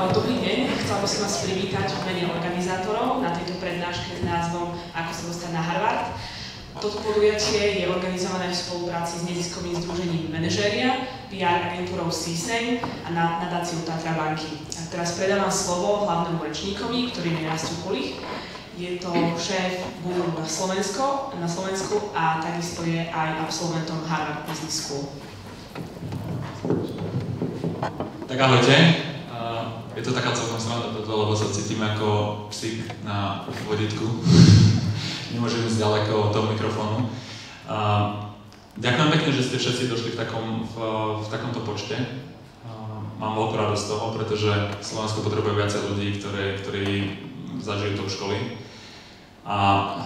Dobrý deň, chcela by som vás privítať v mene organizátorov na tejto prednáške s názvom Ako sa dostať na Harvard. Toto podujatie je organizované v spolupráci s neziskovým združením Manažéria, PR agentúrou CSEN a nadáciou Tatra banky. A teraz predávam slovo hlavnému rečníkovi, ktorým je Rastio Kulich. Je to šéf Google na Slovensku a takisto je aj absolventom Harvard Business School. Tak ahojte. Je to taká celkom sranda, lebo sa cítim ako psík na vodítku. Nemôžem ísť ďaleko od toho mikrofónu. Ďakujem pekne, že ste všetci došli v takomto počte. Mám veľkú radosť z toho, pretože Slovensko potrebuje viacej ľudí, ktorí zažijú to školy a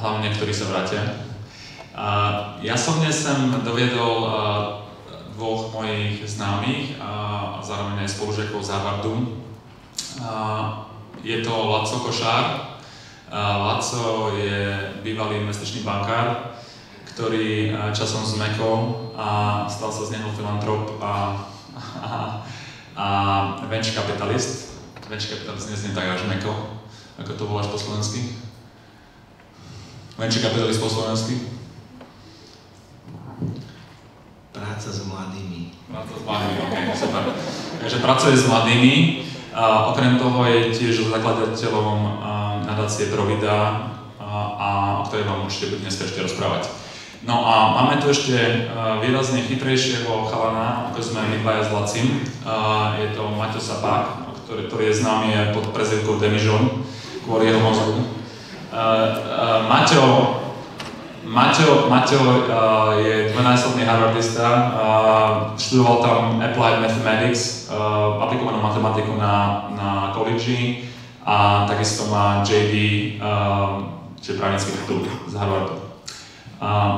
hlavne, ktorí sa vrátia. Ja som dnes sem doviedol dvoch mojich známych a zároveň aj spolužiakov z Harvardu. Je to Laco Košár. Laco je bývalý investičný bankár, ktorý časom zmekol a stal sa z neho filantrop a venture capitalist. Venture capitalist neznie tak až meko, ako to voláš po slovensky. Venture capitalist po slovensky. Práca s mladými. Práca s mladými, ok, super. Takže pracuje s mladými. Okrem toho je tiež zakladateľom nadácie Provida, o ktorej vám určite budem dneska ešte rozprávať. No a máme tu ešte výrazne chytrejšieho chalana, ako sme my dvaja s Lacim. Je to Maťo Sapák, ktorý je známy pod prezývkou Demižon, kvôli jeho mozgu. Maťo je dvojnásobný Harvardista, študoval tam Applied Mathematics, aplikovanú matematiku na college a takisto má JD, čiže právnický titul z Harvardu.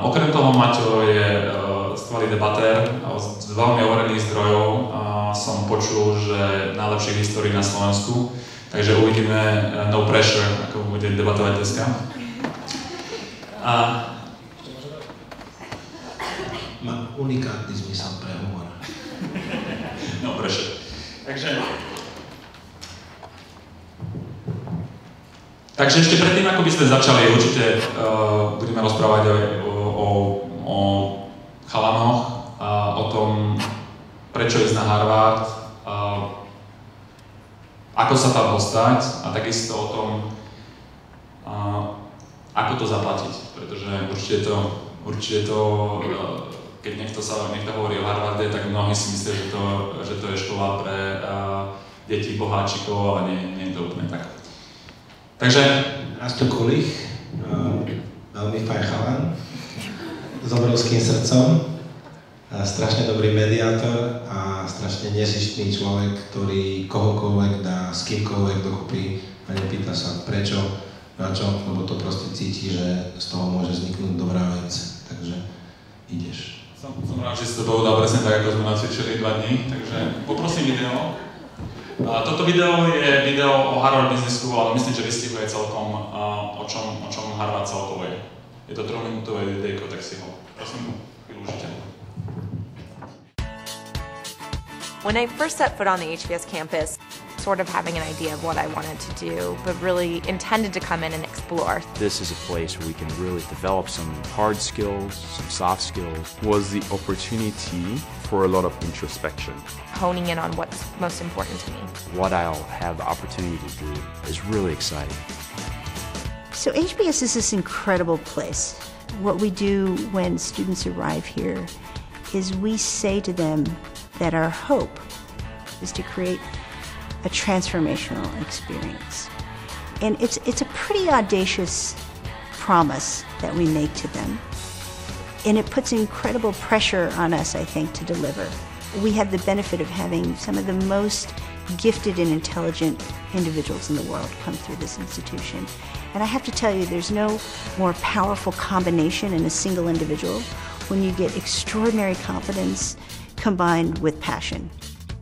Okrem toho Maťo je skvelý debatér, z veľmi overených zdrojov som počul, že najlepšie v histórii na Slovensku, takže uvidíme no pressure, ako bude debatovať dneska. Má unikátny zmysel pre humor. No prečo. Takže ešte predtým, ako by sme začali, určite budeme rozprávať o chalanoch, o tom, prečo ísť na Harvard, ako sa tam dostať a takisto o tom, ako to zaplatiť, pretože určite to keď niekto hovorí o Harvarde, tak mnohí si myslia, že to je škola pre deti boháčikov, ale nie je to úplne tak. Takže... Rastio Kulich, veľmi fajn chalan, s obrovským srdcom, strašne dobrý mediátor a strašne nezištný človek, ktorý kohokoľvek dá s kýmkoľvek dokopy a nepýta sa prečo, na čo, lebo to proste cíti, že z toho môže vzniknúť dobrá vec, takže ideš. Som rád, že si to povedal presne tak, ako sme nacvičili 2 dní, takže poprosím video. Toto video je video o Harvard Business School, ale myslím, že vystihuje celkom, o čom Harvard celkovo je. Je to 3-minútové videjko, tak si ho prosím využite. When I first set foot on the HBS campus, sort of having an idea of what I wanted to do, but really intended to come in and explore. This is a place where we can really develop some hard skills, some soft skills. Was the opportunity for a lot of introspection. Honing in on what's most important to me. What I'll have the opportunity to do is really exciting. So HBS is this incredible place. What we do when students arrive here is we say to them that our hope is to create a transformational experience. And it's a pretty audacious promise that we make to them. And it puts incredible pressure on us, I think, to deliver. We have the benefit of having some of the most gifted and intelligent individuals in the world come through this institution. And I have to tell you, there's no more powerful combination in a single individual when you get extraordinary competence combined with passion.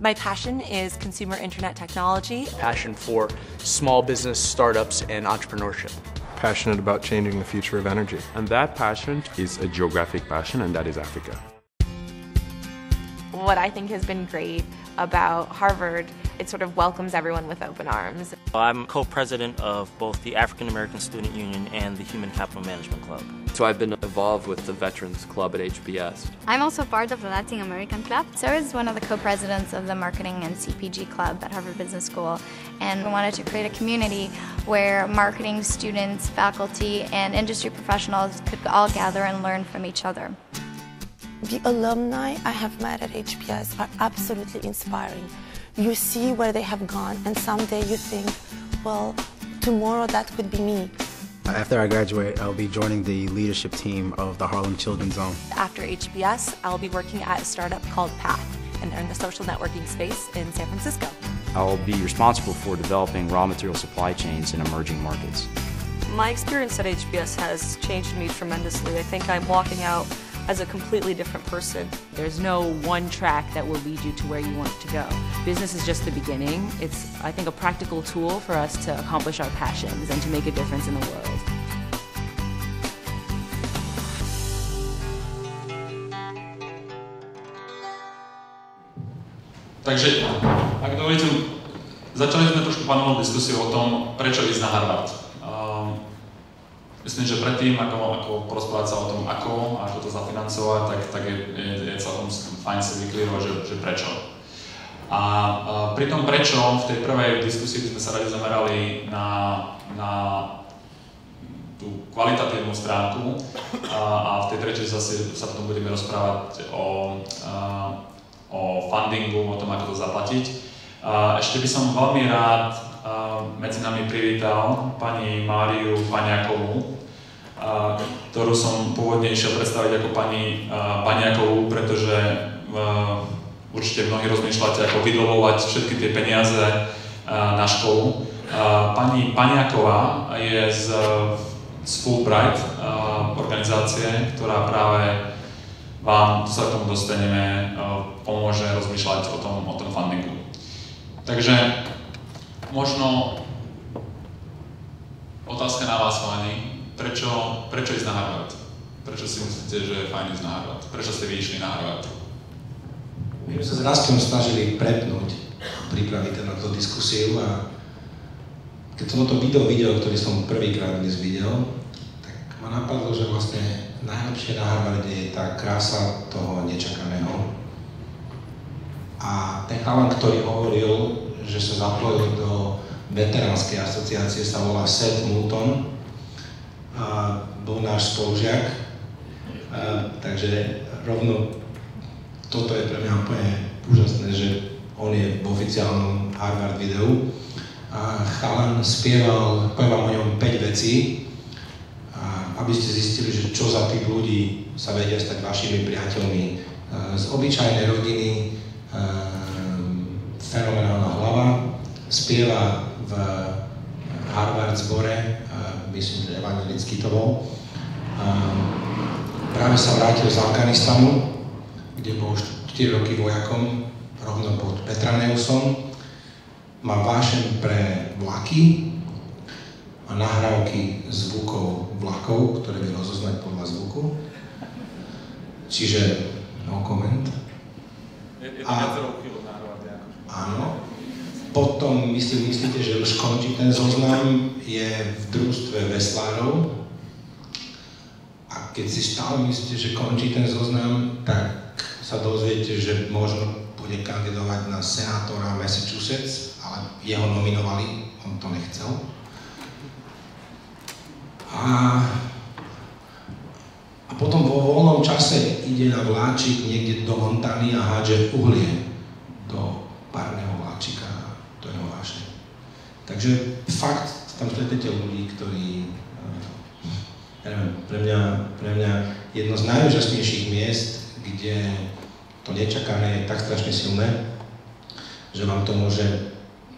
My passion is consumer internet technology. Passion for small business, startups, and entrepreneurship. Passionate about changing the future of energy. And that passion is a geographic passion, and that is Africa. What I think has been great about Harvard it sort of welcomes everyone with open arms. I'm co-president of both the African American Student Union and the Human Capital Management Club. So I've been involved with the Veterans Club at HBS. I'm also part of the Latin American Club. So I was one of the co-presidents of the Marketing and CPG Club at Harvard Business School, and we wanted to create a community where marketing students, faculty, and industry professionals could all gather and learn from each other. The alumni I have met at HBS are absolutely inspiring. You see where they have gone, and someday you think, well, tomorrow that could be me. After I graduate, I'll be joining the leadership team of the Harlem Children's Zone. After HBS, I'll be working at a startup called Path, and they're in the social networking space in San Francisco. I'll be responsible for developing raw material supply chains in emerging markets. My experience at HBS has changed me tremendously. I think I'm walking out as a completely different person. There's no one track that will lead you to where you want to go. Business is just the beginning. It's, I think, a practical tool for us to accomplish our passions and to make a difference in the world. Takže, ak dovolíte, začali sme trošku panelovú diskusiu o tom, prečo ísť na Harvard. Myslím, že predtým, ako porozprávať sa o tom, ako to zafinancovať, tak je celkom fajn si vyklírovať, že prečo. A pri tom prečo, v tej prvej diskusii by sme sa radi zamerali na tú kvalitatívnu stránku a v tej tretej zase sa potom budeme rozprávať o fundingu, o tom, ako to zaplatiť. Ešte by som veľmi rád medzi nami privítal pani Máriu Paňákovú, ktorú som pôvodne išiel predstaviť ako pani Paňákovú, pretože určite mnohí rozmýšľate, ako vydobovať všetky tie peniaze na školu. Pani Paňáková je z Fulbright organizácie, ktorá práve vám, tu sa k tomu dostaneme, pomôže rozmýšľať o tom fundingu. Takže možno otázka na vás, páni. Prečo ísť na Harvard? Prečo si myslíte, že je fajn ísť na Harvard? Prečo ste vyšli na Harvard? My sme sa s Rastom snažili prepnúť, pripraviť na tú diskusiu a keď som to video videl, ktorý som prvýkrát dnes videl, tak ma napadlo, že vlastne najlepšie na Harvarde je tá krása toho nečakaného. A ten chalan, ktorý hovoril, že sa zapojil do veteránskej asociácie, sa volá Seth Moulton. A bol náš spolužiak. Takže rovno toto je pre mňa úplne úžasné, že on je v oficiálnom Harvard videu. A chalan spieval, poviem vám o ňom 5 vecí, aby ste zistili, že čo za tých ľudí sa vedia stať vašimi priateľmi. Z obyčajnej rodiny, fenomenálna hlava, spieva v Harvard zbore, myslím, že evangelický to bol. Práve sa vrátil z Afganistanu, kde bol 4 roky vojakom, rovno pod Petraneusom. Má vášeň pre vlaky a nahrávky zvukov vlakov, ktoré vie rozoznať podľa zvuku. Čiže no comment. Je to viacero chvíľu nahrávať, ako? Áno. Potom myslíte, že už končí ten zoznam, je v družstve veslárov. A keď si stále myslíte, že končí ten zoznam, tak sa dozviete, že možno bude kandidovať na senátora Massachusetts, ale jeho nominovali, on to nechcel. A potom vo voľnom čase ide na vláčik niekde do Montany a hádže uhlie do párneho vláčika. To je vážne. Takže fakt tam stretnete ľudí, ktorí, ja neviem, pre mňa jedno z najúžasnejších miest, kde to nečakané je tak strašne silné, že vám to môže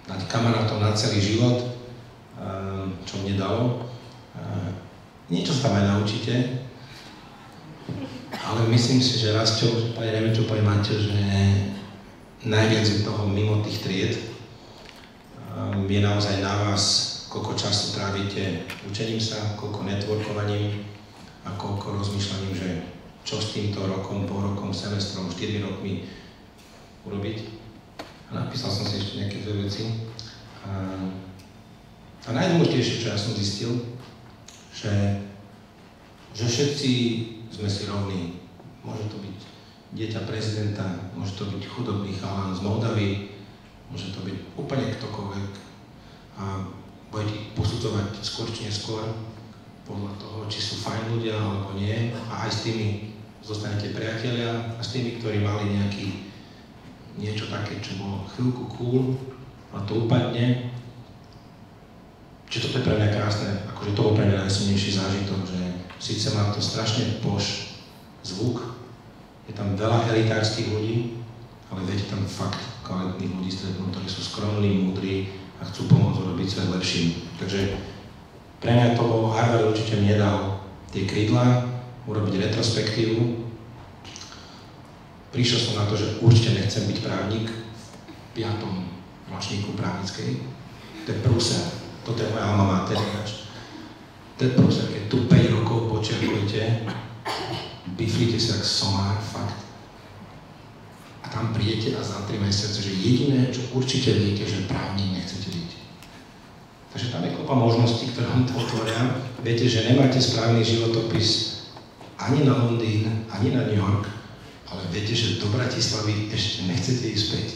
dať kamarátov na celý život, čo mne dalo. Niečo sa tam aj naučíte, ale myslím si, že raz, neviem, čo poviem Maťo, že najviac je toho mimo tých tried. Je naozaj na vás, koľko času trávite učením sa, koľko networkovaním a koľko rozmýšľaním, že čo s týmto rokom, pol rokom, semestrom, 4 rokmi urobiť. A napísal som si ešte nejaké 2 veci. A najdôležitejšie, čo ja som zistil, že všetci sme si rovní. Môže to byť dieťa prezidenta, môže to byť chudobný chalán z Moldavy, môže to byť úplne ktokoľvek. A budete ich posudzovať skôr či neskôr podľa toho, či sú fajn ľudia alebo nie. A aj s tými zostanete priatelia a s tými, ktorí mali niečo také, čo bolo chvíľku cool a to upadne. Čiže toto je pre mňa krásne, akože to bol pre mňa najsilnejší zážitok, že síce má to strašne poš zvuk, je tam veľa elitárskych ľudí, ale viete tam fakt kvalitných ľudí stretnúť, ktorí sú skromní, múdri a chcú pomôcť urobiť svet lepším. Takže pre mňa to bol, Harvard určite mne dal tie krídla, urobiť retrospektívu. Prišiel som na to, že určite nechcem byť právnik v 5. ročníku právnickej. To je prúser. Toto je moja alma mater. To je prúser, keď tu 5 rokov počerkujete, biflíte sa jak somár, fakt. A tam prídete a za 3 mesiace, že jediné, čo určite viete, že právnik nechcete byť. Takže tam je kopa možností, ktoré vám to otvoria. Viete, že nemáte správny životopis ani na Londýn, ani na New York, ale viete, že do Bratislavy ešte nechcete ísť späť.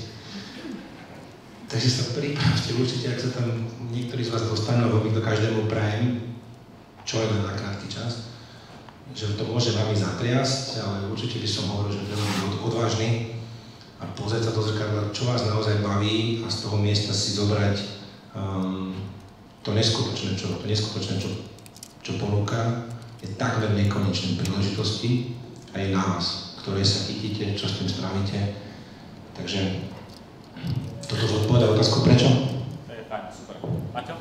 Takže sa pripravte určite, ak sa tam niektorí z vás dostanú, lebo to každému prajem, čo je len na krátky čas, že to môže vami zatriasť, ale určite by som hovoril, že treba byť odvážny a pozrieť sa do zrkadla, čo vás naozaj baví a z toho miesta si zobrať to neskutočné, čo ponúka. Je tak veľmi nekonečné príležitosti a je na vás, ktoré sa chytíte, čo s tým spravíte. Takže toto zodpovedá otázku prečo? To je fajn, super. Maťo?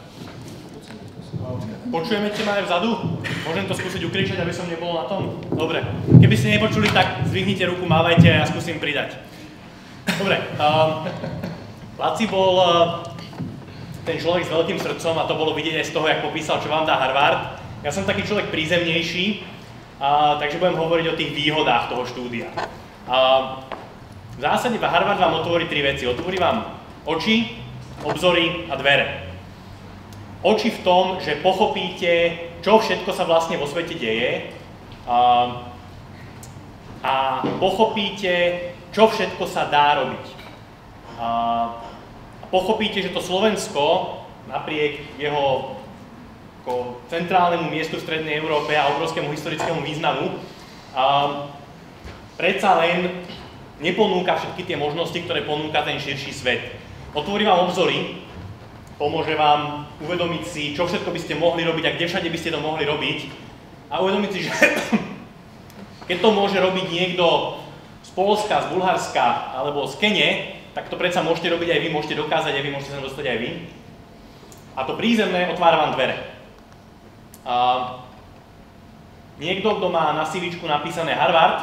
Počujeme te ma aj vzadu? Môžem to skúsiť ukričať, aby som nebol na tom? Dobre. Keby ste nepočuli, tak zdvihnite ruku, mávajte a ja skúsim pridať. Dobre. Laci bol ten človek s veľkým srdcom a to bolo vidieť aj z toho, jak popísal, čo vám dá Harvard. Ja som taký človek prízemnejší, takže budem hovoriť o tých výhodách toho štúdia. V zásade Harvard vám otvorí 3 veci. Otvorí vám oči, obzory a dvere. Oči v tom, že pochopíte, čo všetko sa vlastne vo svete deje a pochopíte, čo všetko sa dá robiť. A pochopíte, že to Slovensko, napriek jeho centrálnemu miestu v Strednej Európe a obrovskému historickému významu, predsa len neponúka všetky tie možnosti, ktoré ponúka ten širší svet. Otvorí vám obzory, pomôže vám uvedomiť si, čo všetko by ste mohli robiť a kde všade by ste to mohli robiť a uvedomiť si, že keď to môže robiť niekto z Poľska, z Bulharska alebo z Kene, tak to predsa môžete robiť aj vy, môžete dokázať aj vy, môžete sa dostať aj vy. A to prízemné otvára vám dvere. Niekto, kto má na CVčku napísané Harvard,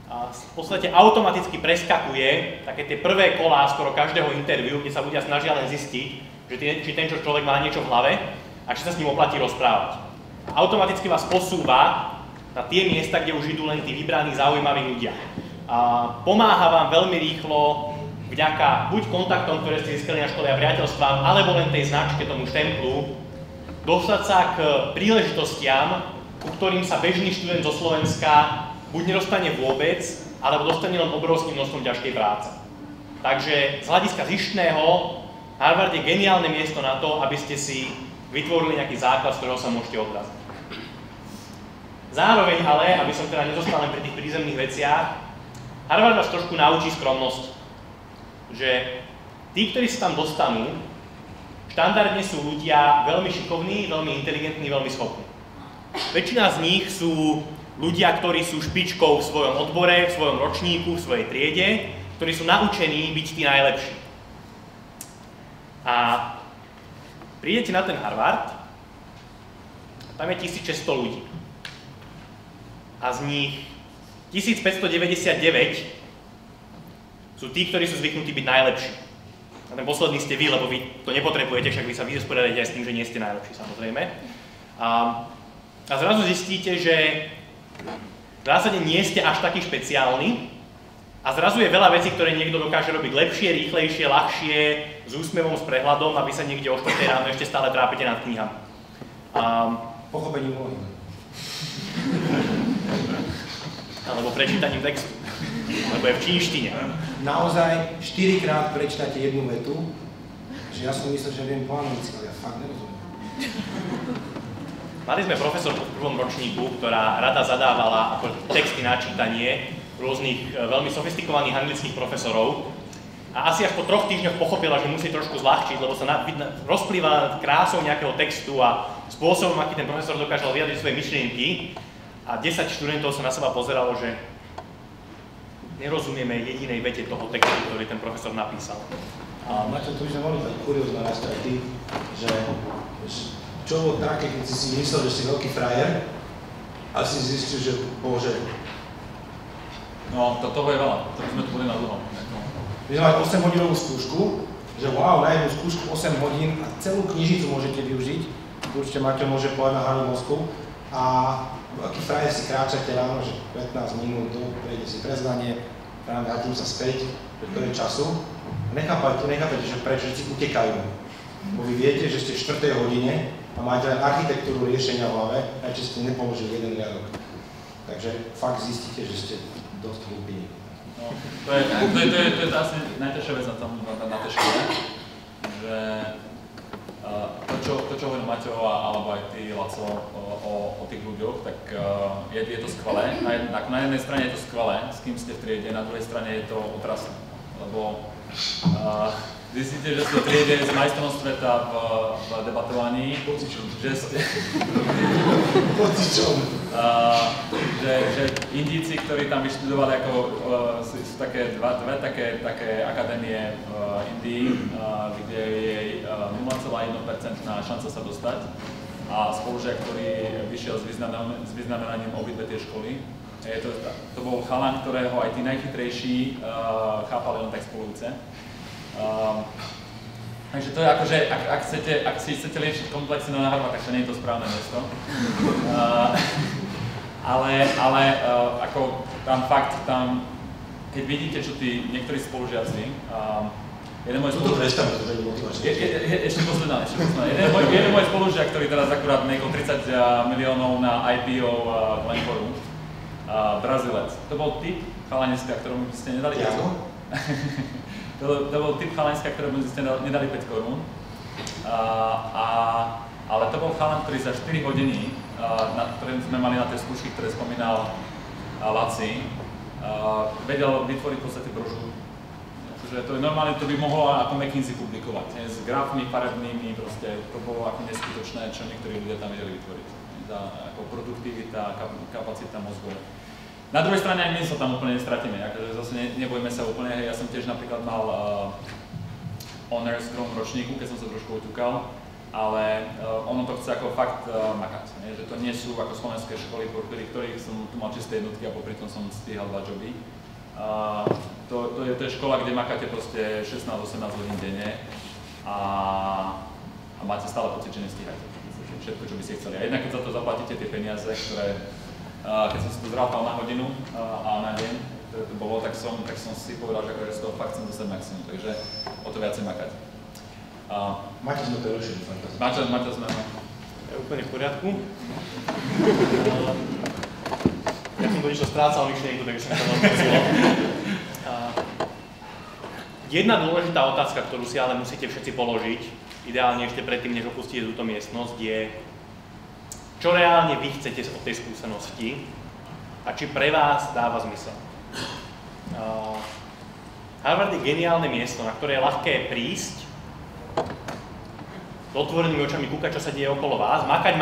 a v podstate automaticky preskakuje také tie prvé kolá skoro každého interviu, kde sa ľudia snažia len zistiť, že či ten človek má niečo v hlave a či sa s ním oplatí rozprávať. Automaticky vás posúva na tie miesta, kde už idú len tí vybraní zaujímaví ľudia. A pomáha vám veľmi rýchlo vďaka buď kontaktom, ktoré ste získali na škole a priateľstvám, alebo len tej značke, tomu štemplu, dostať sa k príležitostiam, ku ktorým sa bežný študent zo Slovenska buď nedostane vôbec, alebo dostane len obrovským množstvom ťažkej práce. Takže z hľadiska zištného, Harvard je geniálne miesto na to, aby ste si vytvorili nejaký základ, z ktorého sa môžete odraziť. Zároveň ale, aby som teda nezostal len pri tých prízemných veciach, Harvard vás trošku naučí skromnosť. Že tí, ktorí sa tam dostanú, štandardne sú ľudia veľmi šikovní, veľmi inteligentní, veľmi schopní. Väčšina z nich sú ľudia, ktorí sú špičkou v svojom odbore, v svojom ročníku, v svojej triede, ktorí sú naučení byť tí najlepší. A prídete na ten Harvard, tam je 1600 ľudí. A z nich 1599 sú tí, ktorí sú zvyknutí byť najlepší. A ten posledný ste vy, lebo vy to nepotrebujete, však vy sa vysporiadate aj s tým, že nie ste najlepší, samozrejme. A zrazu zistíte, že v zásade nie ste až taký špeciálni A zrazu je veľa vecí, ktoré niekto dokáže robiť lepšie, rýchlejšie, ľahšie, s úsmevom, s prehľadom, aby sa niekde o 4 ráno ešte stále trápite nad knihami. Pochopením úlohy. Alebo prečítaním textu. Alebo je v čínštine. Naozaj 4-krát prečítate jednu vetu, že ja som myslel, že viem po anglicky, ale ja fakt nerozumiem. Mali sme profesorku v prvom ročníku, ktorá rada zadávala ako texty na čítanie rôznych veľmi sofistikovaných anglických profesorov a asi až po 3 týždňoch pochopila, že musí trošku zľahčiť, lebo sa rozplýva nad krásou nejakého textu a spôsobom, aký ten profesor dokážal vyjadriť svoje myšlienky a 10 študentov sa na seba pozeralo, že nerozumieme jedinej vete toho textu, ktorý ten profesor napísal. A Maťo, tu by sme mohli tak kuriózne rast aj ty, že čo bolo také, keď si myslel, že si veľký frajer a si zistil, že bože. No, toho je veľa, to by sme tu boli na dlho. My sme mali 8-hodinovú skúšku, že wow, na jednu skúšku 8 hodín a celú knižnicu môžete využiť. Určite Maťo môže povedať na Harvey mozku. A aký frajer si kráčate ráno, že 15 minút, prejde si prezvanie, vrátim sa späť, to je času. Nechápajte, že prečo si utekajú. Bo vy viete, že ste v 4. hodine a máte len architektúru riešenia v hlave, aj či ste nepoložili jeden riadok. Takže fakt zistíte, že ste dosť hlúpi. No, to je asi najťažšia vec na tej škole, že to, čo hovorí Maťo alebo aj ty, Laco, o tých ľuďoch, tak je to skvelé. Na jednej strane je to skvelé, s kým ste v triede, na druhej strane je to otrasné, lebo zistíte, že ste v triede s majstrom sveta v debatovaní, že ste... že Indíci, ktorí tam vyštudovali, ako sú také dve také akadémie v Indii, kde je 0,1% šanca sa dostať a spolužiak, ktorý vyšiel s vyznamenaním obidve tie školy. To bol chalan, ktorého aj tí najchytrejší chápali len tak spolujúce. Takže to je akože, ak si chcete liečiť komplexy na Harvard, tak to nie je to správne miesto. Ale ako tam fakt, keď vidíte, čo tí niektorí spolužiaci, jeden môj spolužiak, ktorý teraz akurát niekol 30 miliónov na IPO Glencore, Brazilec. To bol typ chalaniska, ktorému ste nedali pecko. To bol typ chalaniska, ktorému ste nedali 5 korún. Ale to bol chalan, ktorý za 4 hodiny, ktoré sme mali na tej skúšky, ktoré spomínal Laci, vedel vytvoriť v podstate brožúru. Takže to je normálne, to by mohlo ako McKinsey publikovať. S grafmi, farebnými, proste to bolo ako neskutočné, čo niektorí ľudia tam vedeli vytvoriť. Ako produktivita, kapacita mozgu. Na druhej strane aj my sa tam úplne nestratíme, akože zase nebojme sa úplne, hej, ja som tiež napríklad mal honors v 2. ročníku, keď som sa trošku uťukal, ale ono to chce ako fakt makať, nie? Že to nie sú ako slovenské školy, po ktorých som tu mal čisté jednotky a popri tom som stíhal 2 joby. To je škola, kde makáte proste 16-18 hodín denne a máte stále pocit, že nestíhate všetko, čo by ste chceli. A jednak keď za to zaplatíte tie peniaze, ktoré keď som si to zrátal na hodinu a na deň, ktoré to bolo, tak som si povedal, že z toho fakt chcem dostať maximum, takže o to viacej makať. Máte sme to rušili, Máte sme. Je úplne v poriadku. Ja som totiž strácal myšlienku, takže som to veľmi pozilo. Jedna dôležitá otázka, ktorú si ale musíte všetci položiť, ideálne ešte predtým, než opustíte túto miestnosť, je čo reálne vy chcete od tej skúsenosti a či pre vás dáva zmysel. Harvard je geniálne miesto, na ktoré je ľahké prísť, s otvorenými očami kúkať, čo sa deje okolo vás, makať,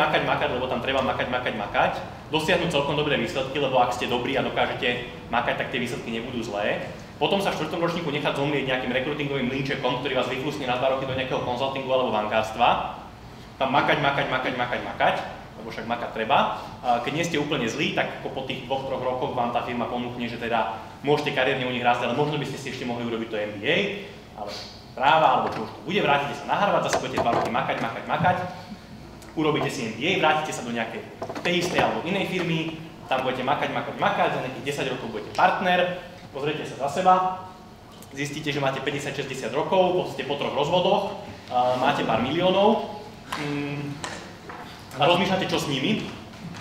lebo tam treba makať, dosiahnuť celkom dobré výsledky, lebo ak ste dobrí a dokážete makať, tak tie výsledky nebudú zlé. Potom sa v 4. ročníku nechať zomlieť nejakým rekrutingovým mlynčekom, ktorý vás vyflusne na 2 roky do nejakého konzultingu alebo bankárstva. Tam makať, lebo však makať treba. Keď nie ste úplne zlí, tak po tých 2-3 rokoch vám tá firma ponúkne, že teda môžete kariérne u nich rásť, ale možno by ste si ešte mohli urobiť to MBA, ale práva, alebo čo už to bude, vrátite sa na Harvard, zase budete 2 roky makať, urobíte si MBA, vrátite sa do nejakej tej istej alebo inej firmy, tam budete makať, za nejakých 10 rokov budete partner, pozrite sa za seba, zistíte, že máte 50-60 rokov, ste po 3 rozvodoch, máte pár miliónov a rozmýšľate, čo s nimi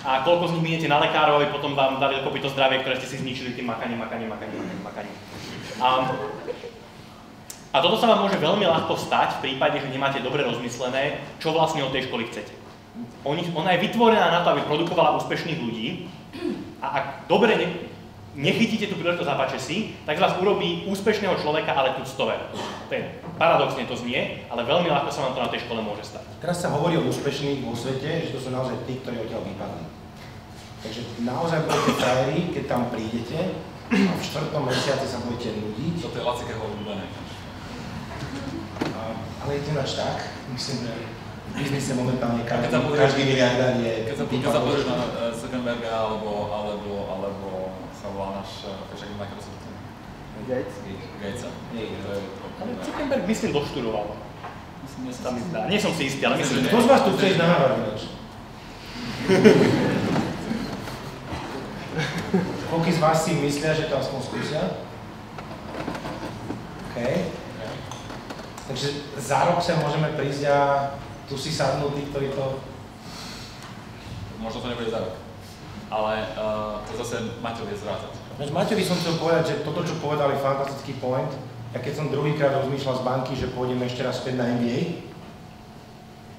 a koľko z nich miniete na lekárov a potom vám dali dokopy to zdravie, ktoré ste si zničili tým makaním. A toto sa vám môže veľmi ľahko stať v prípade, že nemáte dobre rozmyslené, čo vlastne od tej školy chcete. Ona je vytvorená na to, aby produkovala úspešných ľudí a ak dobre nechytíte tú príležitosť a páče si, tak z vás urobí úspešného človeka, ale tuctové. Paradoxne to znie, ale veľmi ľahko sa vám to na tej škole môže stať. Teraz sa hovorí o úspešných vo svete, že to sú naozaj tí, ktorí odtiaľ vypadli. Takže naozaj budete frajeri, keď tam prídete a v 4. mesiaci sa budete nudiť. To je Lacikého obľúbené. Ale je to ináč tak, myslím, že v biznise momentálne každý miliardár je... Keď sa pozrieš na Zuckerberga alebo sa volá náš fešak Microsoft. Gatesa. Ale Zuckerberg myslím doštudoval. Nie som si istý, ale myslím, že... Kto z vás tu chce ísť na Harvard ináč? Koľký z vás si myslia, že to aspoň skúsia? OK. Takže za rok sa môžeme prísť a tu si sadnú tí, ktorí to... Možno to nebude za rok, ale to zase Maťo vie zvrátať. Maťovi som chcel povedať, že toto, čo povedal, je fantastický point. Ja keď som druhýkrát rozmýšľal z banky, že pôjdeme ešte raz späť na MBA,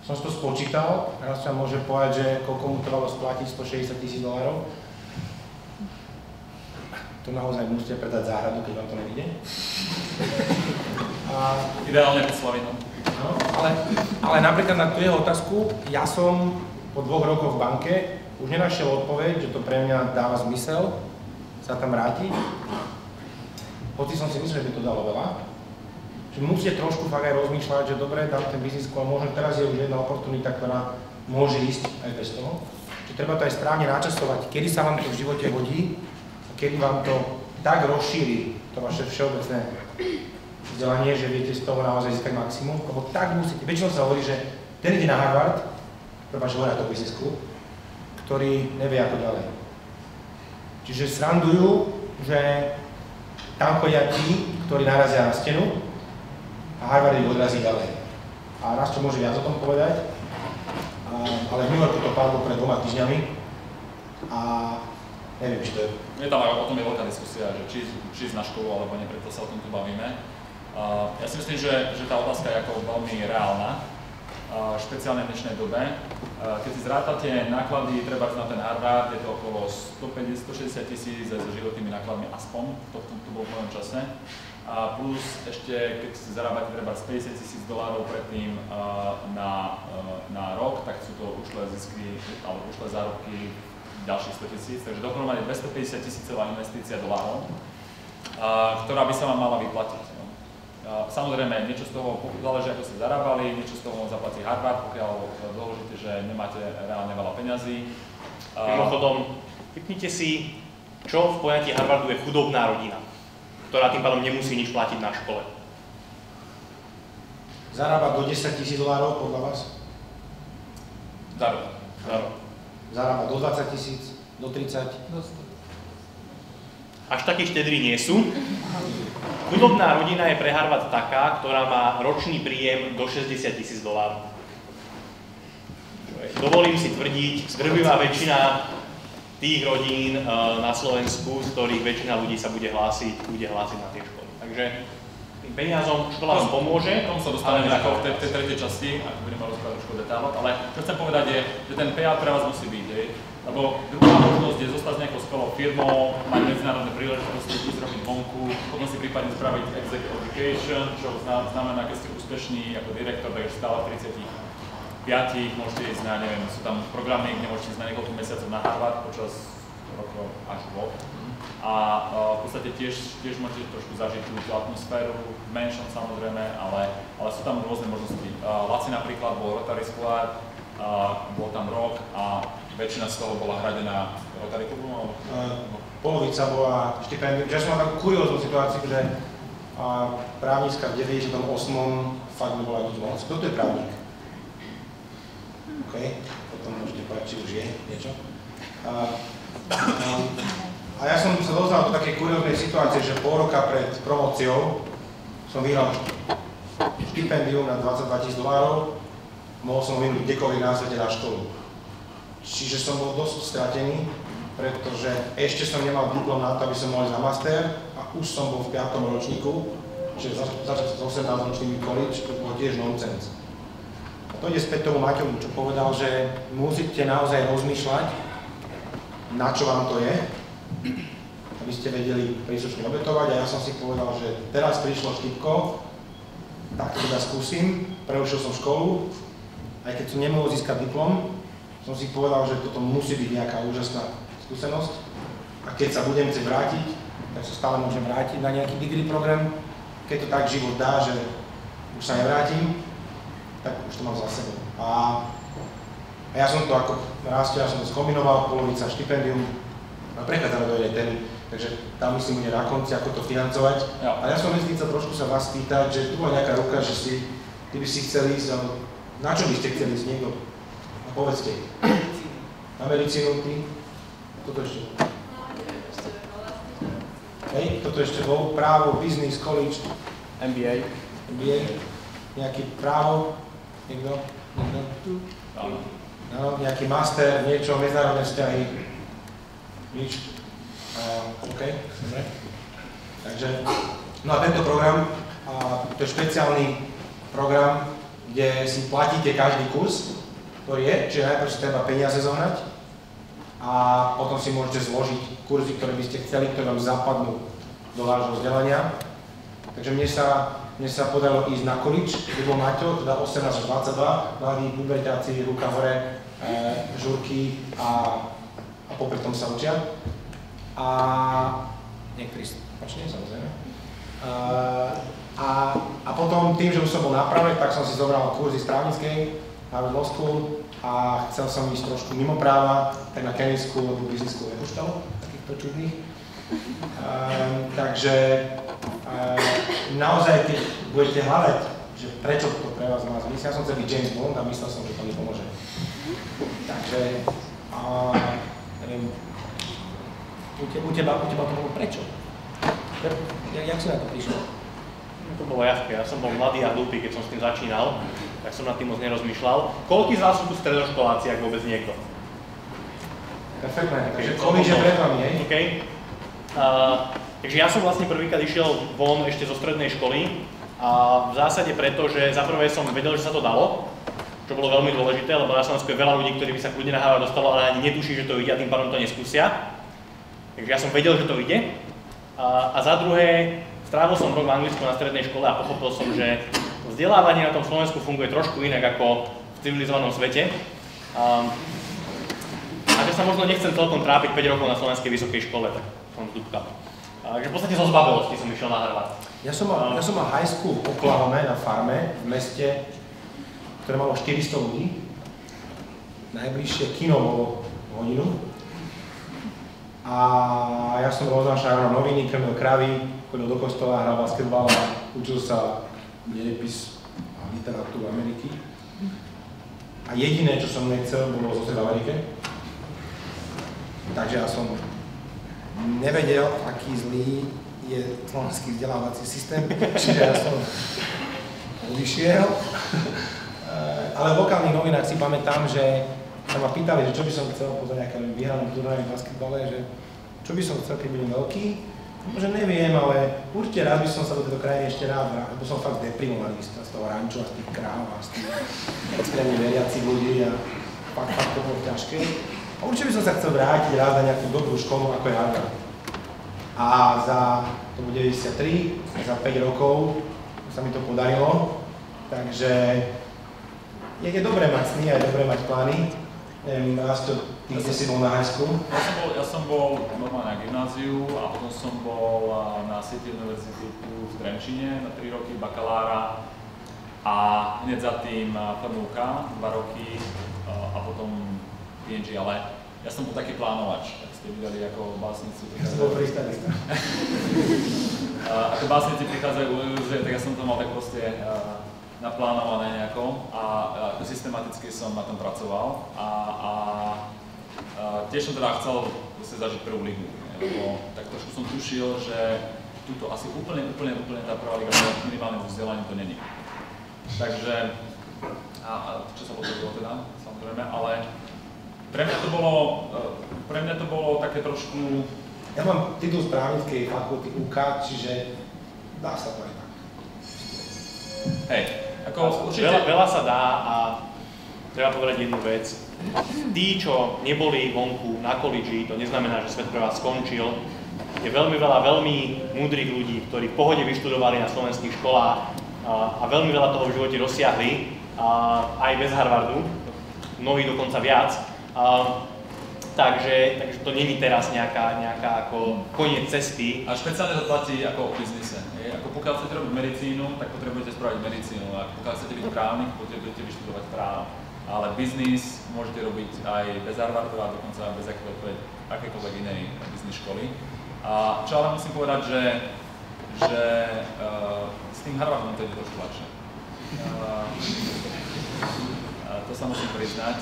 som si to spočítal, raz sa môže povedať, že koľko mu trvalo splatiť $160,000. To naozaj musíte predať záhradu, keď vám to nevíde. Ideálne pod Slavinou. No, ale napríklad na tú jeho otázku, ja som po 2 rokoch v banke už nenašiel odpoveď, že to pre mňa dáva zmysel sa tam vrátiť. Hoci som si myslel, že by to dalo veľa. Že musíte trošku fakt aj rozmýšľať, že dobre, dám ten biznis, ale možno teraz je už jedna oportunita, ktorá môže ísť aj bez toho. Že treba to aj správne načasovať, kedy sa vám to v živote hodí, kedy vám to tak rozšíri, to vaše všeobecné vzdelanie, že viete z toho naozaj získať maximum, lebo tak musíte. Väčšinou sa hovorí, že ten ide na Harvard, prepáč, hovoria to business school, ktorý nevie ako ďalej. Čiže srandujú, že tam chodia tí, ktorí narazia na stenu a Harvard ich odrazí ďalej. A raz čo môže viac o tom povedať, ale v New Yorku to padlo pred 2 týždňami a neviem, či to je... Je tam aj o tom je veľká diskusia, že či ísť na školu alebo nie, preto sa o tom tu bavíme. Ja si myslím, že tá otázka je ako veľmi reálna, špeciálne v dnešnej dobe. Keď si zrátate náklady treba na ten Harvard, je to okolo 150–160 tisíc aj so životnými nákladmi aspoň, to bolo v mojom čase. A plus ešte, keď si zarábate treba $50,000 predtým na rok, tak sú to ušlé zisky alebo ušlé zárobky ďalších 100 000, takže dohromady 250 000 investícia dolárov, ktorá by sa vám mala vyplatiť. Samozrejme, niečo z toho záleží, ako ste zarábali, niečo z toho zaplatí Harvard, pokiaľ doložíte, že nemáte reálne veľa peňazí. Mimochodom, typnite si, čo v pojatí Harvardu je chudobná rodina, ktorá tým pádom nemusí nič platiť na škole. Zarába do $10,000 podľa vás? Za rok. Zarába do 20 000, do 30? Až takí štedrí nie sú. Chudobná rodina je pre Harvard taká, ktorá má ročný príjem do $60,000. Dovolím si tvrdiť, zdrvivá väčšina tých rodín na Slovensku, z ktorých väčšina ľudí sa bude hlásiť na tie školy. Takže tým peniazom škola vám pomôže. Tomu sa dostaneme ako v tej tretej časti, ako budeme rozprávať trošku o detailoch, ale čo chcem povedať je, že ten payout pre vás musí byť. Lebo druhá možnosť je zostať s nejakou skvelou firmou, mať medzinárodné príležitosti, ísť robiť vonku, potom si prípadne spraviť executive education, čo znamená, keď ste úspešní ako direktor, takže stále v 35 môžete ísť na, neviem, sú tam programy, kde môžete ísť na niekoľko mesiacov na Harvard počas rokov až rok. A v podstate tiež môžete trošku zažiť tú atmosféru, v menšom samozrejme, ale sú tam rôzne možnosti. Laci napríklad bol Rotary Scholar, bol tam rok a väčšina z toho bola hradená Rotary klubom? Polovica bola štipendium. Ja som mal takú kurióznu situáciu, že právnická v 98. fakt nebola nič moc. Kto to je právnik? OK, potom môžete povedať, či už je niečo. A ja som sa dostal do takej kurióznej situácie, že pol roka pred promóciou som vyhral štipendium na $22,000, mohol som vyhnúť kdekoľvek na svete na školu. Čiže som bol dosť stratený, pretože ešte som nemal diplom na to, aby som mohol ísť na master a už som bol v 5. ročníku, čiže začať s 18-ročnými college, to bolo tiež nonsense. A to ide späť tomu Maťovu, čo povedal, že musíte naozaj rozmýšľať, na čo vám to je, aby ste vedeli príslušne obetovať. A ja som si povedal, že teraz prišlo štipko, tak to teda skúsim. Prerušil som školu, aj keď som nemohol získať diplom, som si povedal, že toto musí byť nejaká úžasná skúsenosť. A keď sa budem chcieť vrátiť, tak sa stále môžem vrátiť na nejaký degree program. Keď to tak život dá, že už sa nevrátim, tak už to mám za sebou. A ja som to ako rastil, ja som to skombinoval, polovica štipendium, a prechádzame do jednej témy, takže tam myslím bude na konci, ako to financovať. A ja som myslel trošku sa vás spýtať, že tu má nejaká ruka, že ty by si chcel ísť, alebo na čo by ste chceli ísť niekto? A povedzte. Na medicínu, ty? Toto ešte bol. Hej, toto ešte bol. Právo, business, college. MBA. Nejaký právo? Niekto? No, nejaký master, niečo, medzinárodné vzťahy. Nič. OK, dobre. Takže, no a tento program, to je špeciálny program, kde si platíte každý kurz, ktorý je, čiže najprv si treba peniaze zohnať a potom si môžete zložiť kurzy, ktoré by ste chceli, ktoré vám zapadnú do vášho vzdelania. Takže mne sa podarilo ísť na college, kde bol Maťo, teda 18 až 22, mladí pubertáci, ruka hore, žurky a popri tom sa učia. A niektorí spačne, samozrejme. A potom tým, že už som bol na práve, tak som si zobral kurzy z právnickej Harvard Law School a chcel som ísť trošku mimo práva, tak na Kennedy School alebo Business School nepočtal, takýchto čudných. Takže naozaj, keď budete hľadať, že prečo to pre vás má zmysel, ja som chcel byť James Bond a myslel som, že to mi pomôže. Takže, neviem, u teba to bolo prečo? Jak si na to prišiel? To bolo jasné, ja som bol mladý a hlúpy, keď som s tým začínal, tak som nad tým moc nerozmýšľal. Koľký z vás sú tu stredoškoláci, ak vôbec niekto? Perfektné, takže college je pred vami, hej? OK. Takže ja som vlastne prvýkrát išiel von ešte zo strednej školy a v zásade preto, že za prvé som vedel, že sa to dalo, čo bolo veľmi dôležité, lebo na Slovensku je veľa ľudí, ktorí by sa kľudne na Harvard dostalo, ale ani netuší, že to ide a tým pádom to neskúsia. Takže ja som vedel, že to ide. A za druhé, strávil som rok v Anglicku na strednej škole a pochopil som, že vzdelávanie na tom Slovensku funguje trošku inak ako v civilizovanom svete. A že sa možno nechcem celkom trápiť 5 rokov na slovenskej vysokej škole, tak som zdúbkal. Takže v podstate zo zbavelosti som išiel na Harvard. Ja som mal high school v Oklahome na farme, v meste, ktoré malo 400 ľudí. Najbližšie kino bolo hodinu. A ja som roznášal noviny, krmil kravy, chodil do kostola, hral basketbal a učil sa dejepis a literatúru Ameriky. A jediné, čo som nechcel, bolo zostať v Amerike. Takže ja som nevedel, aký zlý je slovenský vzdelávací systém, čiže ja som odišiel. Ale v lokálnych novinách si pamätám, že sa ma pýtali, že čo by som chcel po nejakom vyhranom turnaji v basketbale, že čo by som chcel, keď budem veľký. Že neviem, ale určite rád by som sa do tejto krajiny ešte rád vrátil, lebo som fakt deprimovaný z toho ranču a z tých kráv a z tých extrémne veriacich ľudí a fakt to bolo ťažké. A určite by som sa chcel vrátiť rád na nejakú dobrú školu, ako je Harvard. A to bolo 93, za 5 rokov sa mi to podarilo, takže je dobré mať sny a je dobré mať plány. Neviem, Rasto, ty kde si bol na high school? Ja som bol normálne na gymnáziu a potom som bol na City University v Trenčine na 3 roky bakalára a hneď za tým FMUK 2 roky a potom PNG, ale ja som bol taký plánovač, tak ste videli ako básnici prichádzajú. Ja som bol freestylista. Ako básnici prichádzajú, tak ja som to mal tak proste naplánované nejako a systematicky som na tom pracoval a tiež som teda chcel zažiť prvú ligu. lebo tak trošku som tušil, že túto asi úplne tá prvá liga minimálne v vzdelaní to není. Takže, a čo sa potvrdilo teda, samozrejme, ale pre mňa to bolo také trošku... Ja mám titul z právnickej fakulty UK, čiže dá sa to aj tak. Hej, ako určite... Veľa sa dá a treba povedať jednu vec. Tí, čo neboli vonku na college, to neznamená, že svet pre vás skončil. Je veľmi veľa veľmi múdrych ľudí, ktorí v pohode vyštudovali na slovenských školách a veľmi veľa toho v živote dosiahli, aj bez Harvardu, mnohí dokonca viac. Takže to není teraz nejaká ako koniec cesty. A špeciálne to platí ako o biznise. Ako pokiaľ chcete robiť medicínu, tak potrebujete spraviť medicínu. A pokiaľ chcete byť právnik, potrebujete vyštudovať právo. Ale biznis môžete robiť aj bez Harvardu a dokonca bez akékoľvek inej biznis školy. A čo ale musím povedať, že s tým Harvardom to ide trošku ľahšie. To sa musím priznať.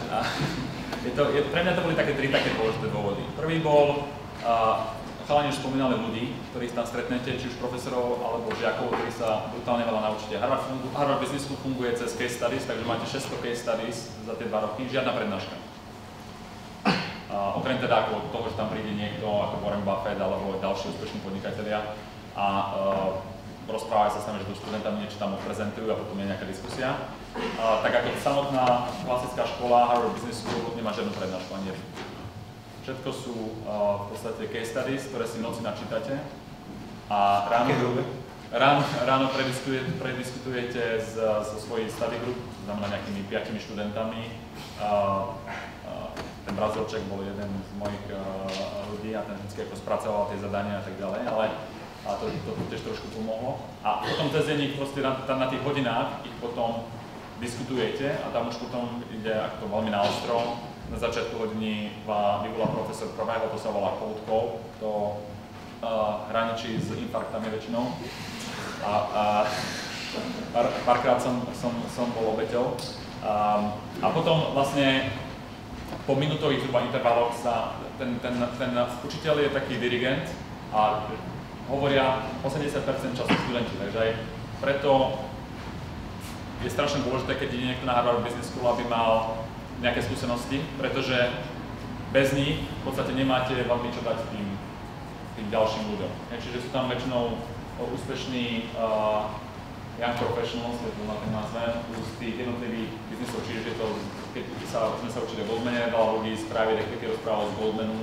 Pre mňa to boli také tri dôležité dôvody. Prvý bol, chalani už spomínali ľudí, ktorých tam stretnete, či už profesorov alebo žiakov, ktorí sa brutálne veľa naučíte. Harvard Business School funguje cez case studies, takže máte 600 case studies za tie 2 roky, žiadna prednáška. Okrem teda ako toho, že tam príde niekto ako Warren Buffett alebo ďalší úspešní podnikatelia a rozprávajú sa s nami, že tu študentami niečo tam odprezentujú a potom je nejaká diskusia. Tak ako samotná klasická škola Harvard Business School nemá žiadnu prednášku ani jednu. Všetko sú v podstate case studies, ktoré si v noci načítate a ráno prediskutujete so svojím study group, to znamená nejakými 5 študentami. Ten Brazílček bol jeden z mojich ľudí a ten vždy ako spracoval tie zadania a tak ďalej, ale to tiež trošku pomohlo. A potom cez deň ich proste na tých hodinách ich potom diskutujete a tam už potom ide ako to veľmi naostro. Na začiatku hodiny vyvolá profesor prvého, to sa volá cold call, to hraničí s infarktami väčšinou. Párkrát som bol obeťou. A potom vlastne po minútových zhruba intervaloch sa ten učiteľ je taký dirigent a hovoria 80% času študenti, takže aj preto je strašne dôležité, keď ide niekto na Harvard Business School, aby mal nejaké skúsenosti, pretože bez nich v podstate nemáte veľmi čo dať tým ďalším ľuďom. Čiže sú tam väčšinou úspešní young professionals, keď to nazvem, z tých jednotlivých biznisov, čiže keď sme sa učili o Goldmane, veľa ľudí z private equity rozprávalo z Goldmanu,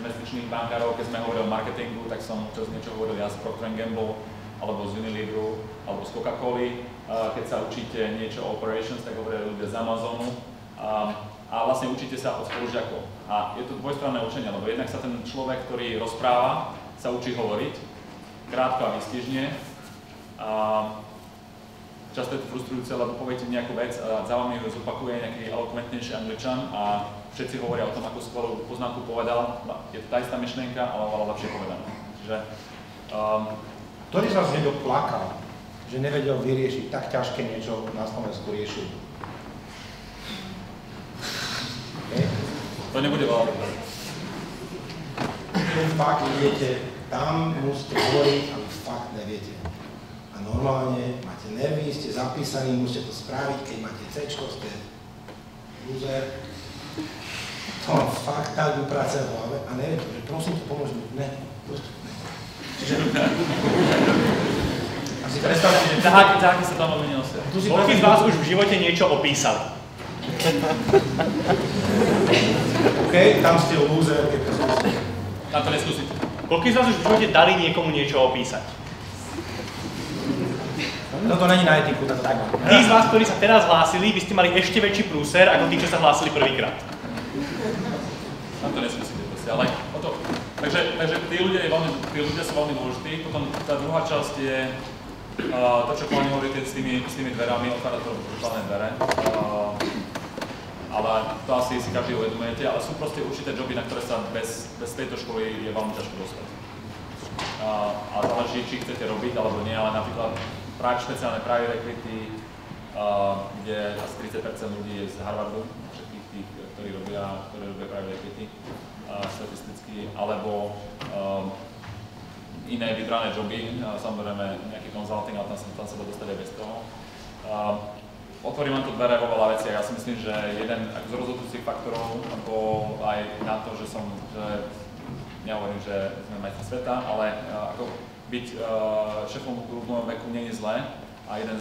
investičných bankárov, keď sme hovorili o marketingu, tak som občas niečo hovoril ja z Procter & Gamble, alebo z Unileveru, alebo z Coca-Coly. Keď sa učíte niečo o operations, tak hovoria ľudia z Amazonu. A vlastne učíte sa od spolužiakov. A je to dvojstranné učenie, lebo jednak sa ten človek, ktorý rozpráva, sa učí hovoriť, krátko a výstižne. Často je to frustrujúce, lebo poviete nejakú vec a za vami ju zopakuje nejaký elokventnejší Angličan a všetci hovoria o tom, ako skvelú poznámku povedal. Je to tá istá myšlienka, ale veľa lepšie povedaná. Čiže... Ktorý z vás niekto plakal, že nevedel vyriešiť tak ťažké niečo na Slovensku riešil? To nebude veľa dobré. Fakt idete, tam musíte hovoriť, ale fakt neviete. A normálne máte nervy, ste zapísaní, musíte to spraviť, keď máte C-čko, ste loser. To mám fakt tak upracuje v hlave a neviem, že prosím to pomôž mi. Ne, proste ne. Čiže... A si predstavte, že... Ťaháky sa tam veľmi nenosia. Koľký z vás už v živote niečo opísali? OK, tam ste loser, keď to skúsite. Tam to neskúsite. Koľký z vás už v živote dali niekomu niečo opísať? No to není na etiku, tak. Tí z vás, ktorí sa teraz hlásili, by ste mali ešte väčší prúser, ako tí, čo sa hlásili prvýkrát. Tam to neskúsite proste, ale o to. Takže tí ľudia sú veľmi dôležití. Potom tá druhá časť je to, čo Kláni hovorí s tými dverami, otvára to brutálne dvere. Ale to asi si každý uvedomujete, ale sú proste určité joby, na ktoré sa bez tejto školy je veľmi ťažko dostať. A záleží, či chcete robiť alebo nie, ale napríklad špeciálne private equity, kde asi 30% ľudí je z Harvardu, všetkých tých, ktorí robia private equity statisticky, alebo iné vybrané joby, samozrejme nejaký consulting, ale tam sa dá dostať aj bez toho. Otvorí vám to dvere vo veľa veciach. Ja si myslím, že jeden z rozhodujúcich faktorov bol aj na to, že nehovorím, že sme majstri sveta, ale ako byť šéfom Google v mojom veku nie je zlé. A jeden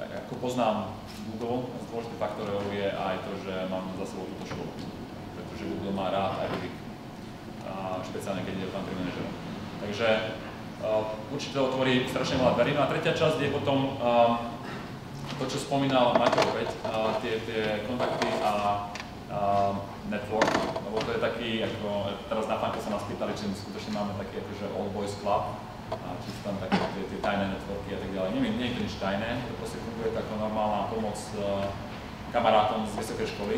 ako poznám Google, z dôležitých faktorov je aj to, že mám za sebou túto školu. Pretože Google má rád aj ľudí, špeciálne keď ide o country manažerov. Takže určite otvorí strašne veľa dverí. No a tretia časť je potom to, čo spomínal Maťo opäť, tie kontakty a network, lebo to je taký, ako teraz na Funke sa nás pýtali, či skutočne máme taký akože old boys club, či sú tam také tie tajné networky a tak ďalej. Nie je to nič tajné, to proste funguje ako normálna pomoc kamarátom z vysokej školy,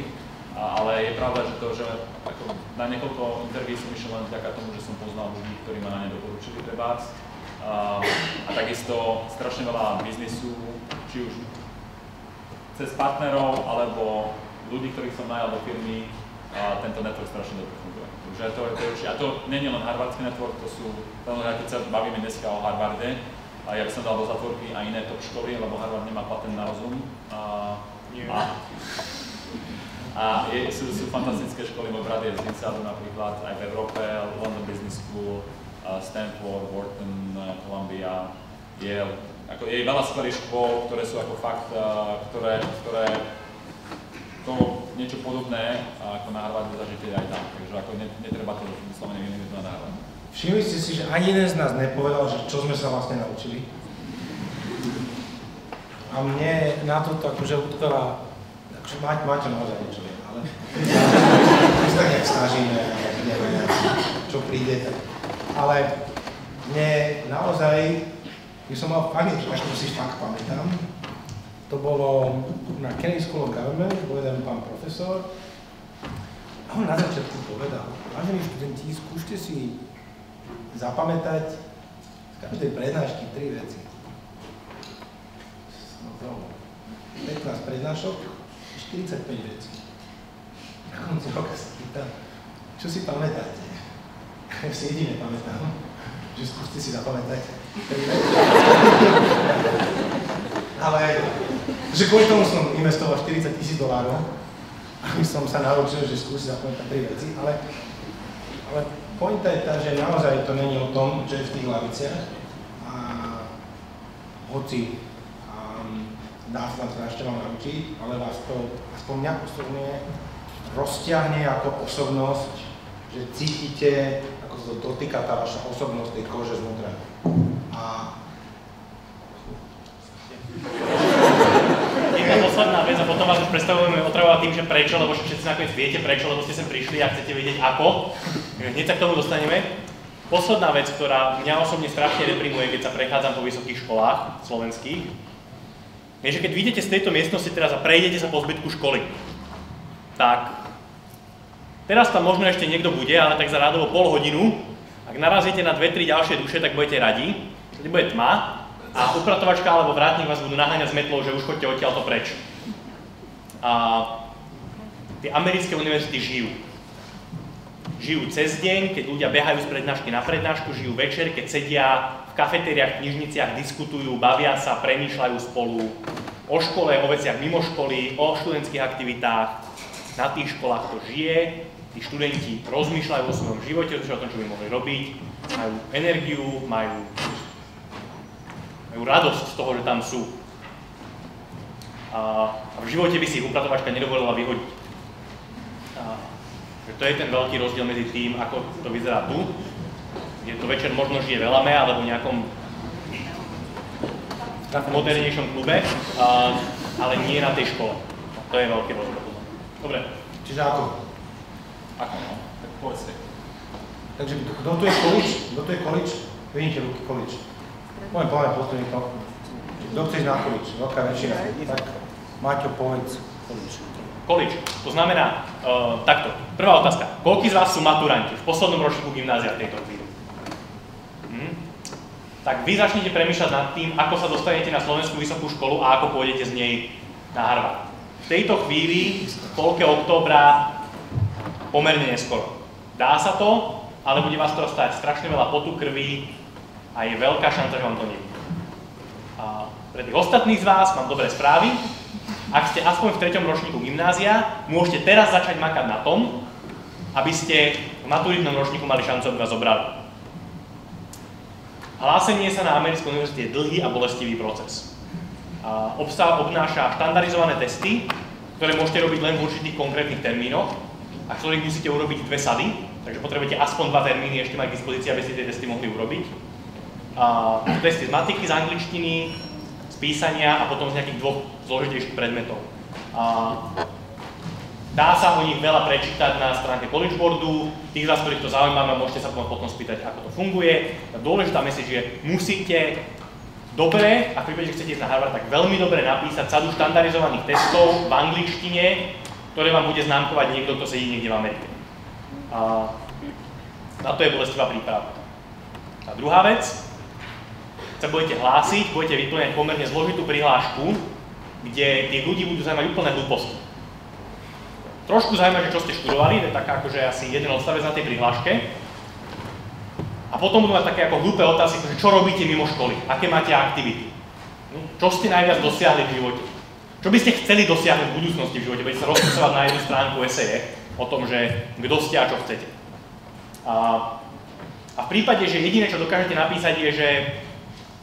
ale je pravda, že ako na niekoľko interví som išiel len vďaka tomu, že som poznal ľudí, ktorí ma na ne doporučili trebárs. A takisto strašne veľa biznisu, či už cez partnerov, alebo ľudí, ktorých som najal do firmy, tento network strašne dobre funguje. A to nie je len harvardský network, to sú, keď sa bavíme dneska o Harvarde, a ja by som dal do zatvorky aj iné top školy, lebo Harvard nemá patent na rozum. Sú fantastické školy, môj brat je z INSEADu napríklad, aj v Európe, London Business School, Stanford, Wharton, Columbia, Yale. Je veľa skvelých škôl, ktoré sú ako fakt, ktoré to niečo podobné ako na Harvarde zažite aj tam. Takže ako netreba to vyslovene vymenúť na Harvarde. Všimli ste si, že ani jeden z nás nepovedal, že čo sme sa vlastne naučili. A mne na to akože utkala, akože máte naozaj niečo, ale my sa tak nejak snažíme, neviem, čo príde. Ale mne naozaj, keď som mal fakt niečo, čo si fakt pamätám, to bolo na Kennedy School of Government, bol jeden pán profesor, a on na začiatku povedal, vážení študenti, skúšte si zapamätať z každej prednášky 3 veci. 15 prednášok, 45 vecí. Na konci roka sa pýtam, čo si pamätáte? Ja si jediné pamätám, že skúste si zapamätať 3 veci. Ale, že kvôli tomu som investoval $40,000, aby som sa naučil, že skúsi zapamätať 3 veci, ale pointa je tá, že naozaj to není o tom, že je v tých laviciach a hoci dá sa tam strašne vám naučiť, ale vás to, aspoň mňa osobne, rozťahne ako osobnosť, že cítite, ako sa to dotýka tá vaša osobnosť tej kože zvnútra. Jedna posledná vec a potom vás už predstavujeme otravovať tým, že prečo, lebo všetci nakoniec viete prečo, lebo ste sem prišli a chcete vedieť ako. Hneď sa k tomu dostaneme. Posledná vec, ktorá mňa osobne strašne deprimuje, keď sa prechádzam po vysokých školách slovenských, je, že keď vyjdete z tejto miestnosti teraz a prejdete sa po zbytku školy, tak teraz tam možno ešte niekto bude, ale tak za rádovo pol hodinu, ak narazíte na 2-3 ďalšie duše, tak budete radi, vtedy bude tma a upratovačka alebo vrátnik vás budú naháňať s metlou, že už choďte odtiaľto preč. A tie americké univerzity žijú. Žijú cez deň, keď ľudia behajú z prednášky na prednášku, žijú večer, keď sedia v kafetériách, knižniciach, diskutujú, bavia sa, premýšľajú spolu o škole, o veciach mimo školy, o študentských aktivitách. Na tých školách to žije, tí študenti rozmýšľajú o svojom živote, o tom, čo by mohli robiť, majú energiu, majú radosť z toho, že tam sú. A v živote by si ich upratovačka nedovolila vyhodiť. To je ten veľký rozdiel medzi tým, ako to vyzerá tu, kde to večer možno žije v Elame alebo v nejakom modernejšom klube, ale nie na tej škole. To je veľký rozdiel. Dobre. Čiže ako? Ako, no? Tak povedzte. Takže kto tu je college? Kto tu je college? Vyvinite ruky college. Poviem plne posledný to. Kto chce ísť na college? Veľká väčšina. Tak Maťo, povedz college. College. To znamená, takto. Prvá otázka. Koľkí z vás sú maturanti v poslednom ročníku gymnázia v tejto chvíli? Tak vy začnete premýšľať nad tým, ako sa dostanete na slovenskú vysokú školu a ako pôjdete z nej na Harvard. v tejto chvíli, v polke októbra, pomerne neskoro. Dá sa to, ale bude vás to stáť strašne veľa potu, krvi a je veľká šanca, že vám to nevíde. A pre tých ostatných z vás mám dobré správy. Ak ste aspoň v 3. ročníku gymnázia, môžete teraz začať makať na tom, aby ste v maturitnom ročníku mali šancu, aby vás zobrali. Hlásenie sa na americkej univerzite je dlhý a bolestivý proces. Obnáša štandardizované testy, ktoré môžete robiť len v určitých konkrétnych termínoch a ktorých musíte urobiť 2 sady, takže potrebujete aspoň 2 termíny ešte mať k dispozícii, aby ste tie testy mohli urobiť. Testy z matiky, z angličtiny, z písania a potom z nejakých 2 zložitejších predmetov. Dá sa o nich veľa prečítať na stránke College Boardu. Tých z vás, ktorých to zaujíma, môžete sa potom spýtať, ako to funguje. Dôležitá message je, musíte dobre, a v prípade, že chcete ísť na Harvard, tak veľmi dobre napísať sadu štandardizovaných testov v angličtine, ktoré vám bude známkovať niekto, kto sedí niekde v Amerike. Na to je bolestivá príprava. A druhá vec, sa budete hlásiť, budete vyplňať pomerne zložitú prihlášku, kde tých ľudí budú zaujímať úplné hlúposti. Trošku zaujímavé, že čo ste študovali, to je taká akože asi jeden odstavec na tej prihláške. A potom budú mať také ako hlúpe otázky, že čo robíte mimo školy, aké máte aktivity, čo ste najviac dosiahli v živote, čo by ste chceli dosiahnuť v budúcnosti v živote, budete sa rozpisovať na jednu stránku eseje o tom, že kto ste a čo chcete. A v prípade, že jediné, čo dokážete napísať je, že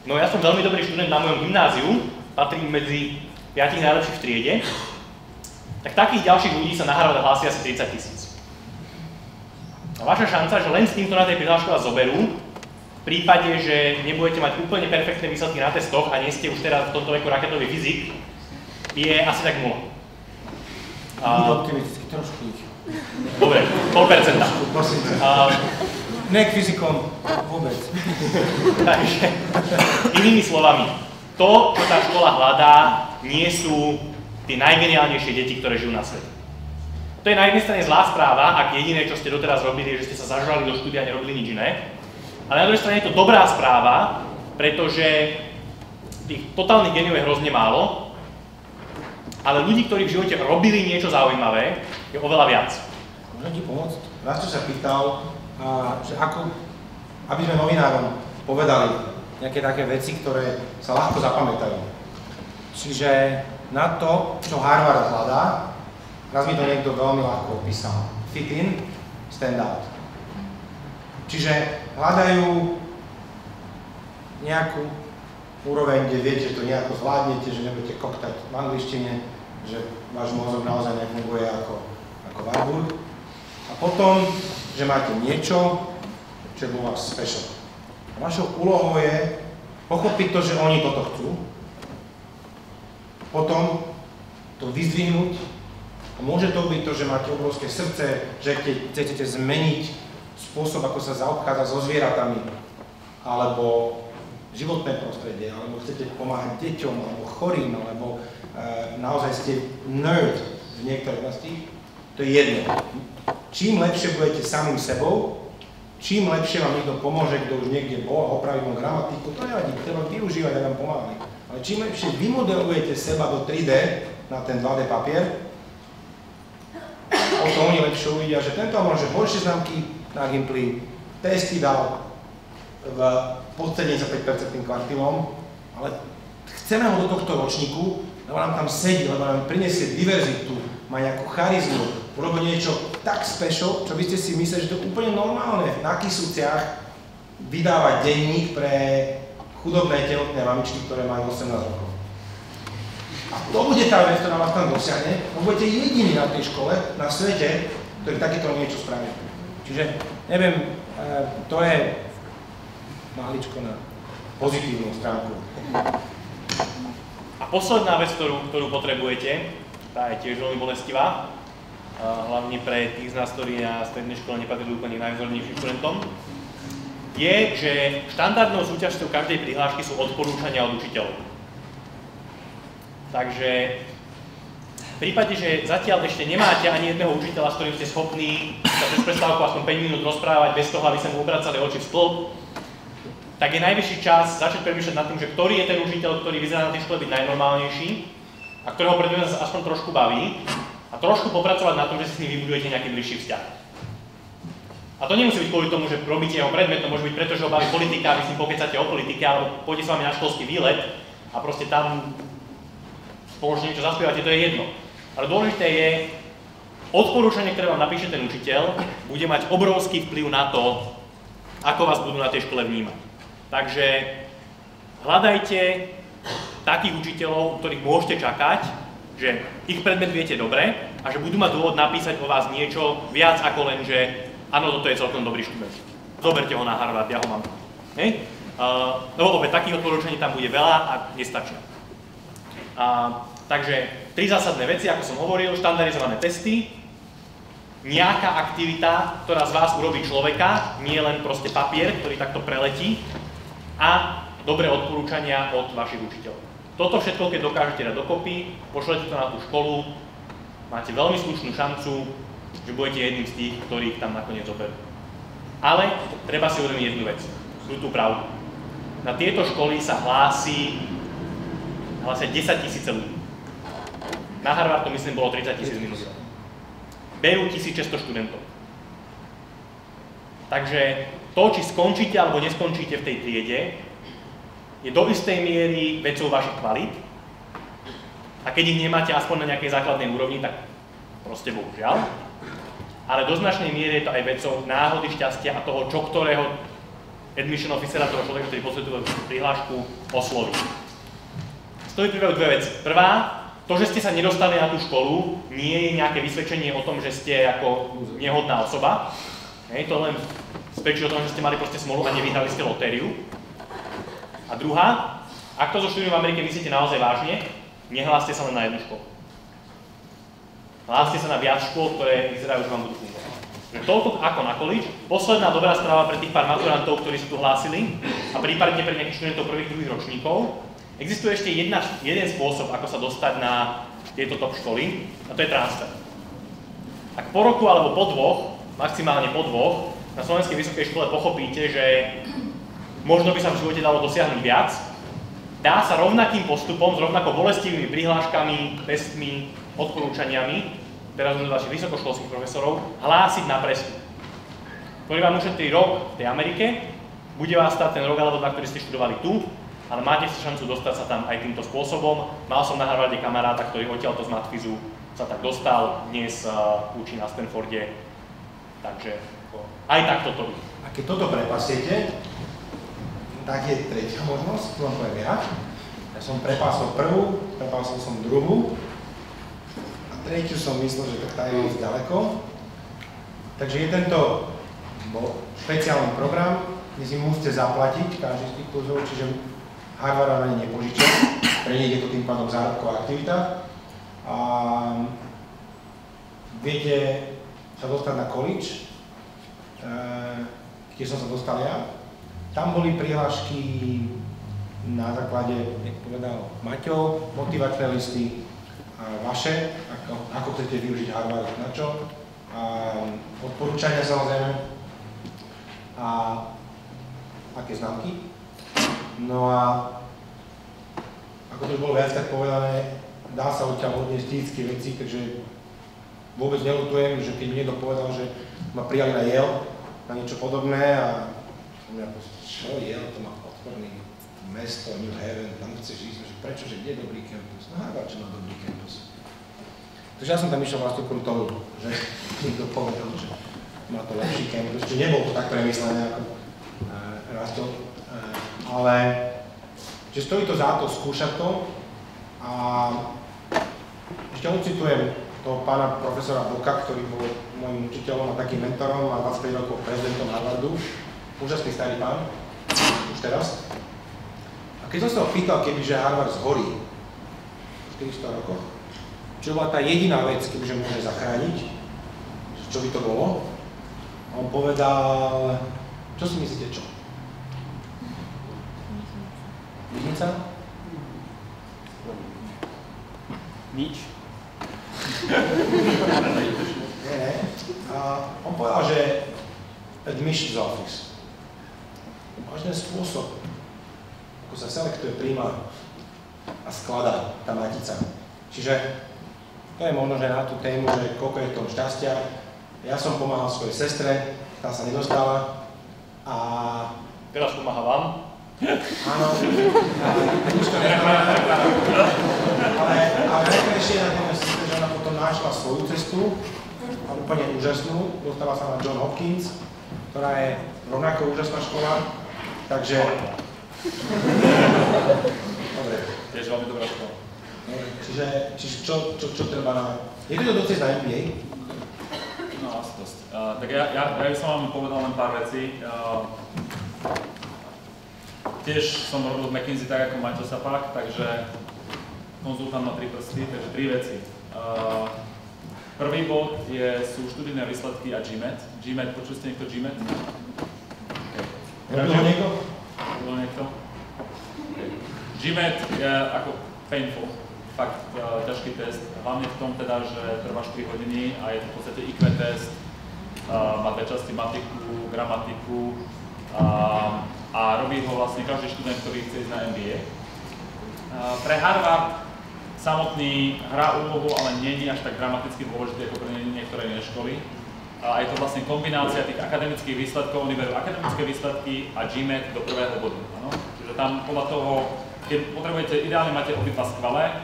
no ja som veľmi dobrý študent na mojom gymnáziu, patrím medzi 5 najlepších v triede, tak takých ďalších ľudí sa na Harvard hlási asi 30 000. A vaša šanca, že len s týmto na tej prihláške vás zoberú, v prípade, že nebudete mať úplne perfektné výsledky na testoch a nie ste už teraz v tomto veku raketový fyzik, je asi tak 0. Buď optimisticky, trošku ich. Dobre, 0,5%. Ne k fyzikom vôbec. Takže, inými slovami, to, čo tá škola hľadá, nie sú tie najgeniálnejšie deti, ktoré žijú na svete. To je na jednej strane zlá správa, ak jediné, čo ste doteraz robili, je, že ste sa zažrali do štúdia a nerobili nič iné. Ale na druhej strane je to dobrá správa, pretože tých totálnych geniov je hrozne málo, ale ľudí, ktorí v živote robili niečo zaujímavé, je oveľa viac. Môžem ti pomôcť? Raz sa pýtal, že ako, aby sme novinárom povedali nejaké také veci, ktoré sa ľahko zapamätajú. Čiže na to, čo Harvard hľadá, raz mi to niekto veľmi ľahko opísal. Fit in, stand out. Čiže hľadajú nejakú úroveň, kde viete, že to nejako zvládnete, že nebudete koktať v angličtine, že váš mozog naozaj nefunguje ako Warburg. A potom, že máte niečo, čo je vo vás special. A vašou úlohou je pochopiť to, že oni toto chcú, potom to vyzdvihnúť a môže to byť to, že máte obrovské srdce, že chcete zmeniť spôsob, ako sa zaobchádza so zvieratami, alebo životné prostredie, alebo chcete pomáhať deťom, alebo chorým, alebo naozaj ste nerd v niektorej oblasti, to je jedno. Čím lepšie budete samým sebou, čím lepšie vám niekto pomôže, kto už niekde bol a opraví vám gramatiku, to nevadí, treba využívať a vám pomáhali. Ale čím lepšie vymodelujete seba do 3D na ten 2D papier, o to oni lepšie uvidia, že tento môže horšie známky na Gimply, testy dal v pod 75% kvartilom, ale chceme ho do tohto ročníku, lebo nám tam sedí, lebo nám prinesie diverzitu, má nejakú charizmu, urobiť niečo tak special, čo by ste si mysleli, že to je úplne normálne na Kysuciach vydávať denník pre chudobné tehotné mamičky, ktoré majú 18 rokov. A to bude tá vec, ktorá vás tam dosiahne, lebo budete jediní na tej škole, na svete, ktorý takéto niečo spravia. Čiže, neviem, to je maličko na pozitívnu stránku. A posledná vec, ktorú potrebujete, tá je tiež veľmi bolestivá, hlavne pre tých z nás, ktorí na strednej škole nepatrí úplne najvzornejším študentom, je, že štandardnou súťažťou každej prihlášky sú odporúčania od učiteľov. Takže v prípade, že zatiaľ ešte nemáte ani jedného učiteľa, s ktorým ste schopní sa cez prestávku aspoň 5 minút rozprávať bez toho, aby sa mu obracali oči v stĺp, tak je najvyšší čas začať premýšľať nad tým, že ktorý je ten učiteľ, ktorý vyzerá na tej škole byť najnormálnejší a ktorého predmet sa aspoň trošku baví a trošku popracovať na tom, že si s ním vybudujete nejaký bližší vzťah. A to nemusí byť kvôli tomu, že robíte jeho predmet, to môže byť preto, že ho baví politika a vy s ním pokecáte o politike, alebo pôjde s vami na školský výlet a proste tam spoločne niečo zaspievate, to je jedno. Ale dôležité je, odporúčanie, ktoré vám napíše ten učiteľ, bude mať obrovský vplyv na to, ako vás budú na tej škole vnímať. Takže hľadajte takých učiteľov, ktorých môžete čakať, že ich predmet viete dobre a že budú mať dôvod napísať o vás niečo viac ako len, že áno, toto je celkom dobrý študent. Zoberte ho na Harvard, ja ho mám. Lebo opäť takých odporúčaní tam bude veľa a nestačia. Takže 3 zásadné veci, ako som hovoril, štandardizované testy, nejaká aktivita, ktorá z vás urobí človeka, nie len proste papier, ktorý takto preletí, a dobré odporúčania od vašich učiteľov. Toto všetko, keď dokážete dať dokopy, pošlete to na tú školu, máte veľmi slušnú šancu, že budete jedným z tých, ktorých tam nakoniec zoberú. Ale treba si uvedomiť jednu vec, tú pravdu. Na tieto školy sa hlási 10 000 ľudí. Na Harvard to myslím bolo 30 000 minút. Berú 1600 študentov. Takže to, či skončíte alebo neskončíte v tej triede, je do istej miery vecou vašich kvalít. A keď ich nemáte aspoň na nejakej základnej úrovni, tak proste bohužiaľ. Ale do značnej miery je to aj vecou náhody, šťastia a toho, čo ktorého admission officera, toho človeka, ktorý posvetuje prihlášku, osloví. Z toho vyplývajú dve veci. Prvá, to, že ste sa nedostali na tú školu, nie je nejaké vysvedčenie o tom, že ste ako nehodná osoba. To len svedčí o tom, že ste mali proste smolu a nevyhrali ste lotériu. A druhá, ak to zo štúdium v Amerike myslíte naozaj vážne, nehláste sa len na jednu školu. Hláste sa na viac škôl, ktoré vyzerajú, že vám budú fungovať. Toľko ako na college. Posledná dobrá správa pre tých pár maturantov, ktorí sa tu hlásili, a prípadne pre nejakých študentov prvých, druhých ročníkov. Existuje ešte jeden spôsob, ako sa dostať na tieto top školy, a to je transfer. Ak po roku alebo po dvoch, maximálne po dvoch, na Slovenskej vysokej škole pochopíte, že možno by sa v živote dalo dosiahnuť viac, dá sa rovnakým postupom, s rovnako bolestivými prihláškami, testmi, odporúčaniami, teraz od vašich vysokoškolských profesorov, hlásiť na prestup. Ktorý vám ušetrí rok v tej Amerike, bude vás stáť ten rok alebo dva, ktorý ste študovali tu, ale máte si šancu dostať sa tam aj týmto spôsobom. Mal som na Harvarde kamaráta, ktorý odtiaľto z matfizu sa tak dostal, dnes učí na Stanforde, takže aj takto to je. A keď toto prepasiete, tak je tretia možnosť, tu vám poviem ja. Ja som prepásol prvú, prepásol som druhú a tretiu som myslel, že tak je ďaleko. Takže je tento špeciálny program, kde si musíte zaplatiť každý z tých kurzov, čiže Harvard ani nepožičia, pre nich je to tým pádom zárobková aktivita. A viete sa dostať na college, kde som sa dostal ja. Tam boli prihlášky na základe, jak povedal Maťo, motivačné listy vaše, ako chcete využiť Harvard, na čo, odporúčania samozrejme a aké známky. No a ako to už bolo viackrát povedané, dá sa odtiaľ odniesť tícké veci, takže vôbec neľutujem, že keď mi niekto povedal, že ma prijali na Yale, na niečo podobné a som ja povedal, čo Yale, to má odporný mesto, New Haven, tam chceš ísť, že prečo, že kde je dobrý kampus? No Harvard, čo má dobrý kampus. Takže ja som tam išiel vlastne kvôli tomu, že niekto povedal, že má to lepší kampus, čiže nebol to tak premyslené ako Rastol, ale že stojí to za to skúšať to a ešte ocitujem toho pána profesora Boka, ktorý bol môjim učiteľom a takým mentorom a 25 rokov prezidentom Harvardu. Úžasný starý pán, už teraz. A keď som sa ho pýtal, kebyže Harvard zhorí v 400 rokoch, čo bola tá jediná vec, kebyže môže zachrániť, čo by to bolo, on povedal, čo si myslíte, čo? Vidnica? Nič. Nie. On povedal, že admissions office. Vážny spôsob, ako sa selektuje, príjma a skladá tá matica Čiže to je možno, že na tú tému, že koľko je v tom šťastia. Ja som pomáhal svojej sestre, tá sa nedostala a... Teraz pomáha vám? Áno, nič to neznamená, ale najkrajšie je na tom, že ona potom našla svoju cestu, a úplne úžasnú, dostala sa na John Hopkins, ktorá je rovnako úžasná škola, takže... Dobre. Tiež veľmi dobrá škola. Čiže čo treba na... Je to do cest na MBA? No, asi dosť. Tak ja by som vám povedal len pár vecí. Tiež som robil v McKinsey tak ako Maťo Sapák, takže konzultant má 3 prsty, takže 3 veci. Prvý bod sú študijné výsledky a GMAT. GMAT, počuli ste niekto GMAT? Robil ho niekto? Robil niekto? GMAT je ako painful, fakt ťažký test, hlavne v tom teda, že trvá 4 hodiny a je to v podstate IQ test, má 2 časti matiku, gramatiku a robí ho vlastne každý študent, ktorý chce ísť na MBA. Pre Harvard samotný hrá úlohu, ale nie je až tak dramaticky dôležitý ako pre niektoré iné školy. A je to vlastne kombinácia tých akademických výsledkov, oni berú akademické výsledky a GMAT do prvého bodu. Ano? Čiže tam podľa toho, keď potrebujete, ideálne máte obidva skvelé,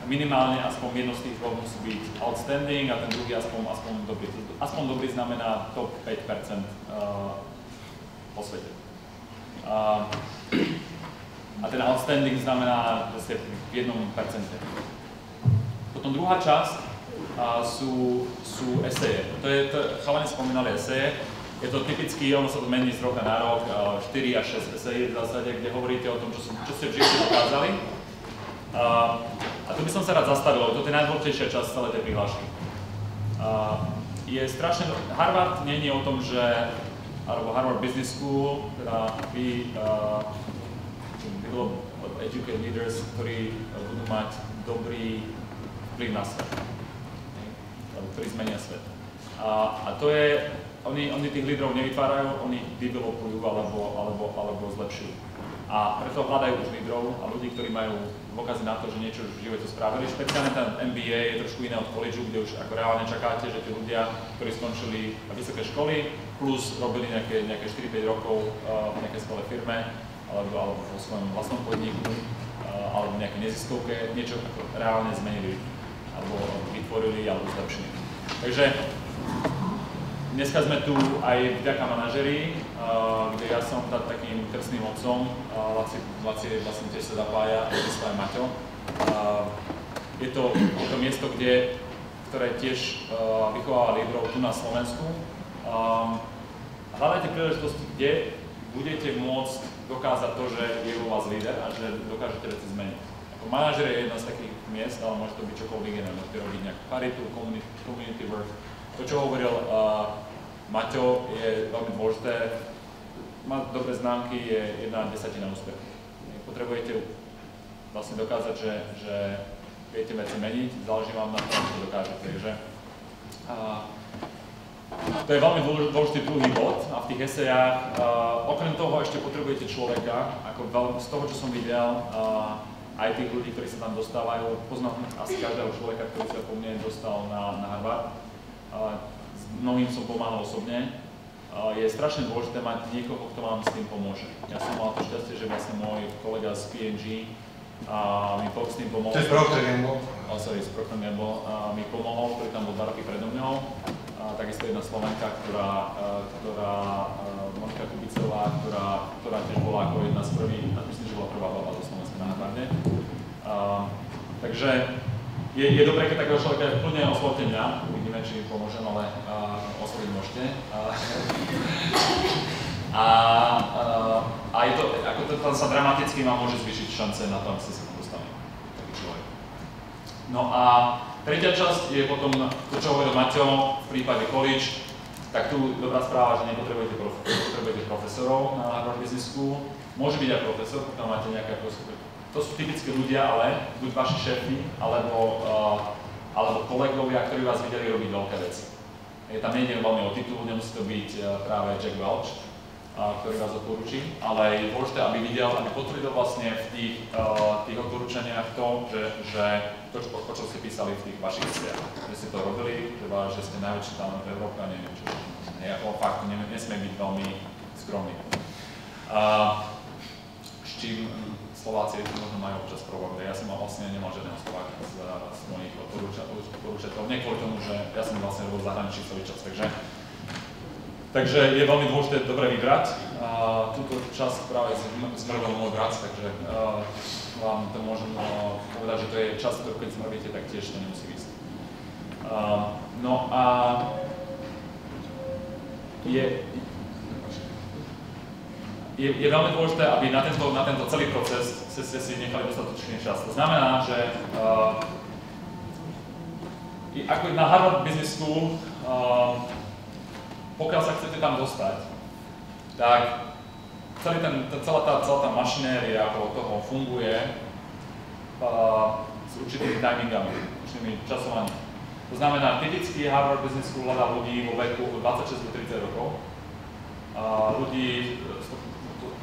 minimálne aspoň jedno z tých dvoch musí byť outstanding a ten druhý aspoň dobrý. Aspoň dobrý znamená top 5% po svete. A ten outstanding znamená, že ste v 1%. Potom druhá časť sú eseje. Chalani spomínali eseje. Je to typicky, ono sa to mení z roka na rok, 4 až 6 esejí v zásade, kde hovoríte o tom, čo ste v živote dokázali. A tu by som sa rád zastavil, to je najdôležitejšia časť celej tej prihlášky. Je strašne, Harvard nie je o tom, že, alebo Harvard Business School, teda educate leaders, ktorí budú mať dobrý vplyv na svet, ktorí zmenia svet. A to je, oni tých lídrov nevytvárajú, oni developujú alebo zlepšujú. A preto hľadajú už lídrov a ľudí, ktorí majú dôkazy na to, že niečo už v živote spravili. Špeciálne ten MBA je trošku iné od collegeu, kde už ako reálne čakáte, že tí ľudia, ktorí skončili vysoké školy, plus robili nejaké 4-5 rokov v nejakej skvelej firme, alebo vo svojom vlastnom podniku, alebo v nejakej neziskovke, niečo reálne zmenili, alebo vytvorili, alebo zlepšili. Takže dneska sme tu aj vďaka manažeri, kde ja som takým krstným otcom, Laci vlastne tiež sa zapája, a je aj Maťo. Je to miesto, ktoré tiež vychováva lídrov tu na Slovensku. Hľadajte príležitosti, kde budete môcť dokázať to, že je u vás líder a že dokážete veci zmeniť. Ako manažer je jedna z takých miest, ale môže to byť čokoľvek iné, môžete robiť nejakú paritu, community work. To, čo hovoril Maťo, je veľmi dôležité. Mať dobré známky je 1/10 úspechu. Potrebujete vlastne dokázať, že viete veci meniť, záleží vám na tom, čo dokážete. Takže to je veľmi dôležitý druhý bod a v tých esejách, okrem toho ešte potrebujete človeka, ako z toho, čo som videl, aj tých ľudí, ktorí sa tam dostávajú, poznám asi každého človeka, ktorý sa po mne dostal na Harvard. S mnohým som pomáhal osobne. Je strašne dôležité mať niekoho, kto vám s tým pomôže. Ja som mal to šťastie, že vlastne môj kolega z P&G mi s tým pomohol. To je Procter & Gamble. Z Procter & Gamble mi pomohol, ktorý tam bol 2 roky predo mňou. Takisto jedna Slovenka, Monika Kubicová, ktorá tiež bola ako jedna z prvých, myslím, že bola prvá baba zo Slovenska na Harvarde. Takže je dobré, keď takého človeka plne oslovte mňa, uvidíme, či pomôžem, ale osloviť môžete. A je to, ako to sa dramaticky vám môže zvýšiť šance na to, aby ste sa tam dostali. Taký človek. No a tretia časť je potom to, čo hovoril Maťo v prípade college. Tak tu dobrá správa, že nepotrebujete profesorov na Harvard Business School. Môže byť aj profesor, pokiaľ máte nejaké profesor. To sú typické ľudia, ale buď vaši šéfi, alebo kolegovia, ktorí vás videli robiť veľké veci. Tam nejde veľmi o titul, nemusí to byť práve Jack Welch, ktorý vás odporúči, ale je dôležité, aby videl, aby potvrdil vlastne v tých odporúčaniach to, že to, o čo ste písali v tých vašich veciach, že ste to robili, že ste najväčší talent v Európe a neviem čo. O faktu nesmie byť veľmi skromný. S čím Slováci možno majú občas problém. Ja som vlastne nemal žiadneho Slováka z mojich odporúčateľov. Nie kvôli tomu, že ja som vlastne robil v zahraničí celý čas, takže je veľmi dôležité dobre vybrať. Túto časť práve zmrvil môj brat, takže vám to môžem povedať, že to je čas, ktorú keď zmrvíte, tak tiež to nemusí výsť. No a je veľmi dôležité, aby na tento celý proces ste si nechali dostatočný čas. To znamená, že ako na Harvard Business School, pokiaľ sa chcete tam dostať, tak celá tá mašinéria okolo toho funguje s určitými timingami, určitými časovaním. To znamená, typicky Harvard Business School hľadá ľudí vo veku od 26 do 30 rokov. Ľudí,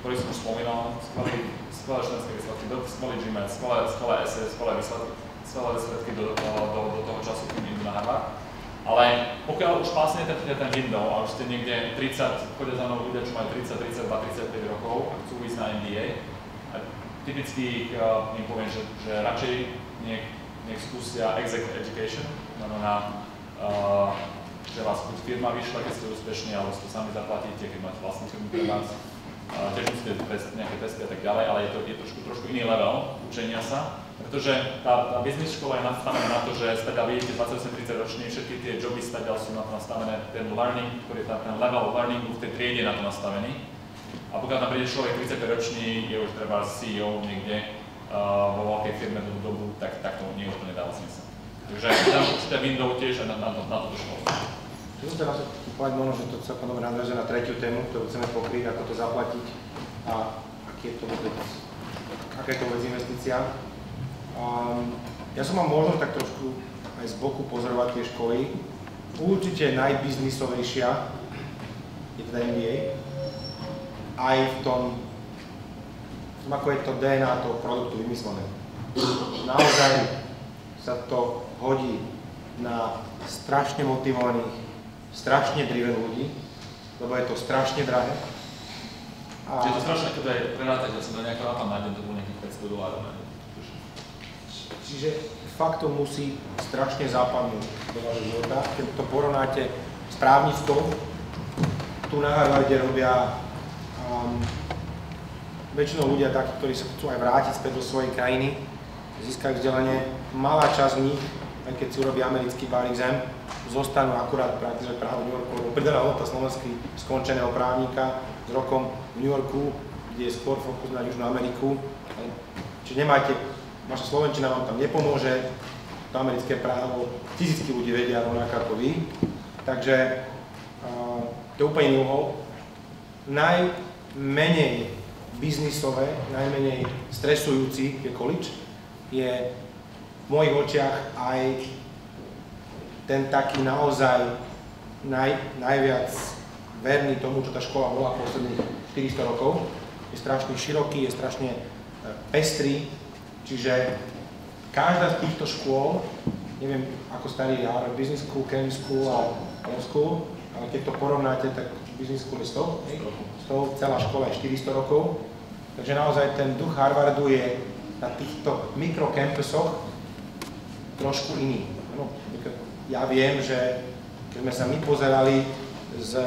ktorí som už spomínal, skvelé členské výsledky, skvelý GMAT, skvelé esej, skvelé výsledky do toho času, kým idú na Harvard. Ale pokiaľ už pásnete ten window a už ste niekde 30, chodia za mnou ľudia, čo majú 30, 32, 35 rokov a chcú ísť na MBA, a typicky im poviem, že radšej nech skúsia exec education, znamená, že vás buď firma vyšla, keď ste úspešní, alebo si to sami zaplatíte, keď máte vlastnú firmu pre vás. Tiež musíte nejaké testy a tak ďalej, ale je to trošku iný level učenia sa. Pretože tá business škola je nastavená na to, že staďal vidíte 28-30 roční, všetky tie joby staďal sú na to nastavené, ten learning, ktorý je ten level learningu v tej triede na to nastavený. A pokiaľ tam príde človek 35 ročný, je už treba CEO niekde vo veľkej firme tú dobu, tak to nie úplne dáva zmysel. Takže tam určite window tiež aj na toto školu. Čo som teraz povedať možno, že to celkom dobre nadväzuje na tretiu tému, ktorú chceme pokryť, ako to zaplatiť a aká je to vôbec investícia. Ja som mal možnosť tak trošku aj z boku pozorovať tie školy. Určite najbiznisovejšia je teda MBA. Aj v tom, ako je to DNA toho produktu vymyslené. Naozaj sa to hodí na strašne motivovaných, strašne driven ľudí, lebo je to strašne drahé. Je to strašné, keď aj prerátať, ja som to nejaká látam nájdem, to bolo nejakých $500. Čiže fakt to musí strašne zapadnúť do vášho života. Keď to porovnáte s právnickou, tu na Harvarde robia väčšinou ľudia takí, ktorí sa chcú aj vrátiť späť do svojej krajiny, získajú vzdelanie. Malá časť z nich, aj keď si urobí americký bar exam, zostanú akurát praktizovať právo v New Yorku, lebo pridala hodnota slovenský skončeného právnika s rokom v New Yorku, kde je skôr fokus na Južnú Ameriku. Čiže nemáte, vaša slovenčina vám tam nepomôže, to americké právo fyzicky ľudí vedia rovnako ako vy. Takže to je úplne iný uhol. Najmenej biznisové, najmenej stresujúci je college. Je v mojich očiach aj ten taký naozaj najviac verný tomu, čo tá škola bola posledných 400 rokov. Je strašne široký, je strašne pestrý, čiže každá z týchto škôl, neviem ako starý Harvard Business School, Kennedy School a Law School, ale keď to porovnáte, tak Business School je 100, celá škola je 400 rokov, takže naozaj ten duch Harvardu je na týchto mikrocampusoch trošku iný. No, ja viem, že keď sme sa my pozerali z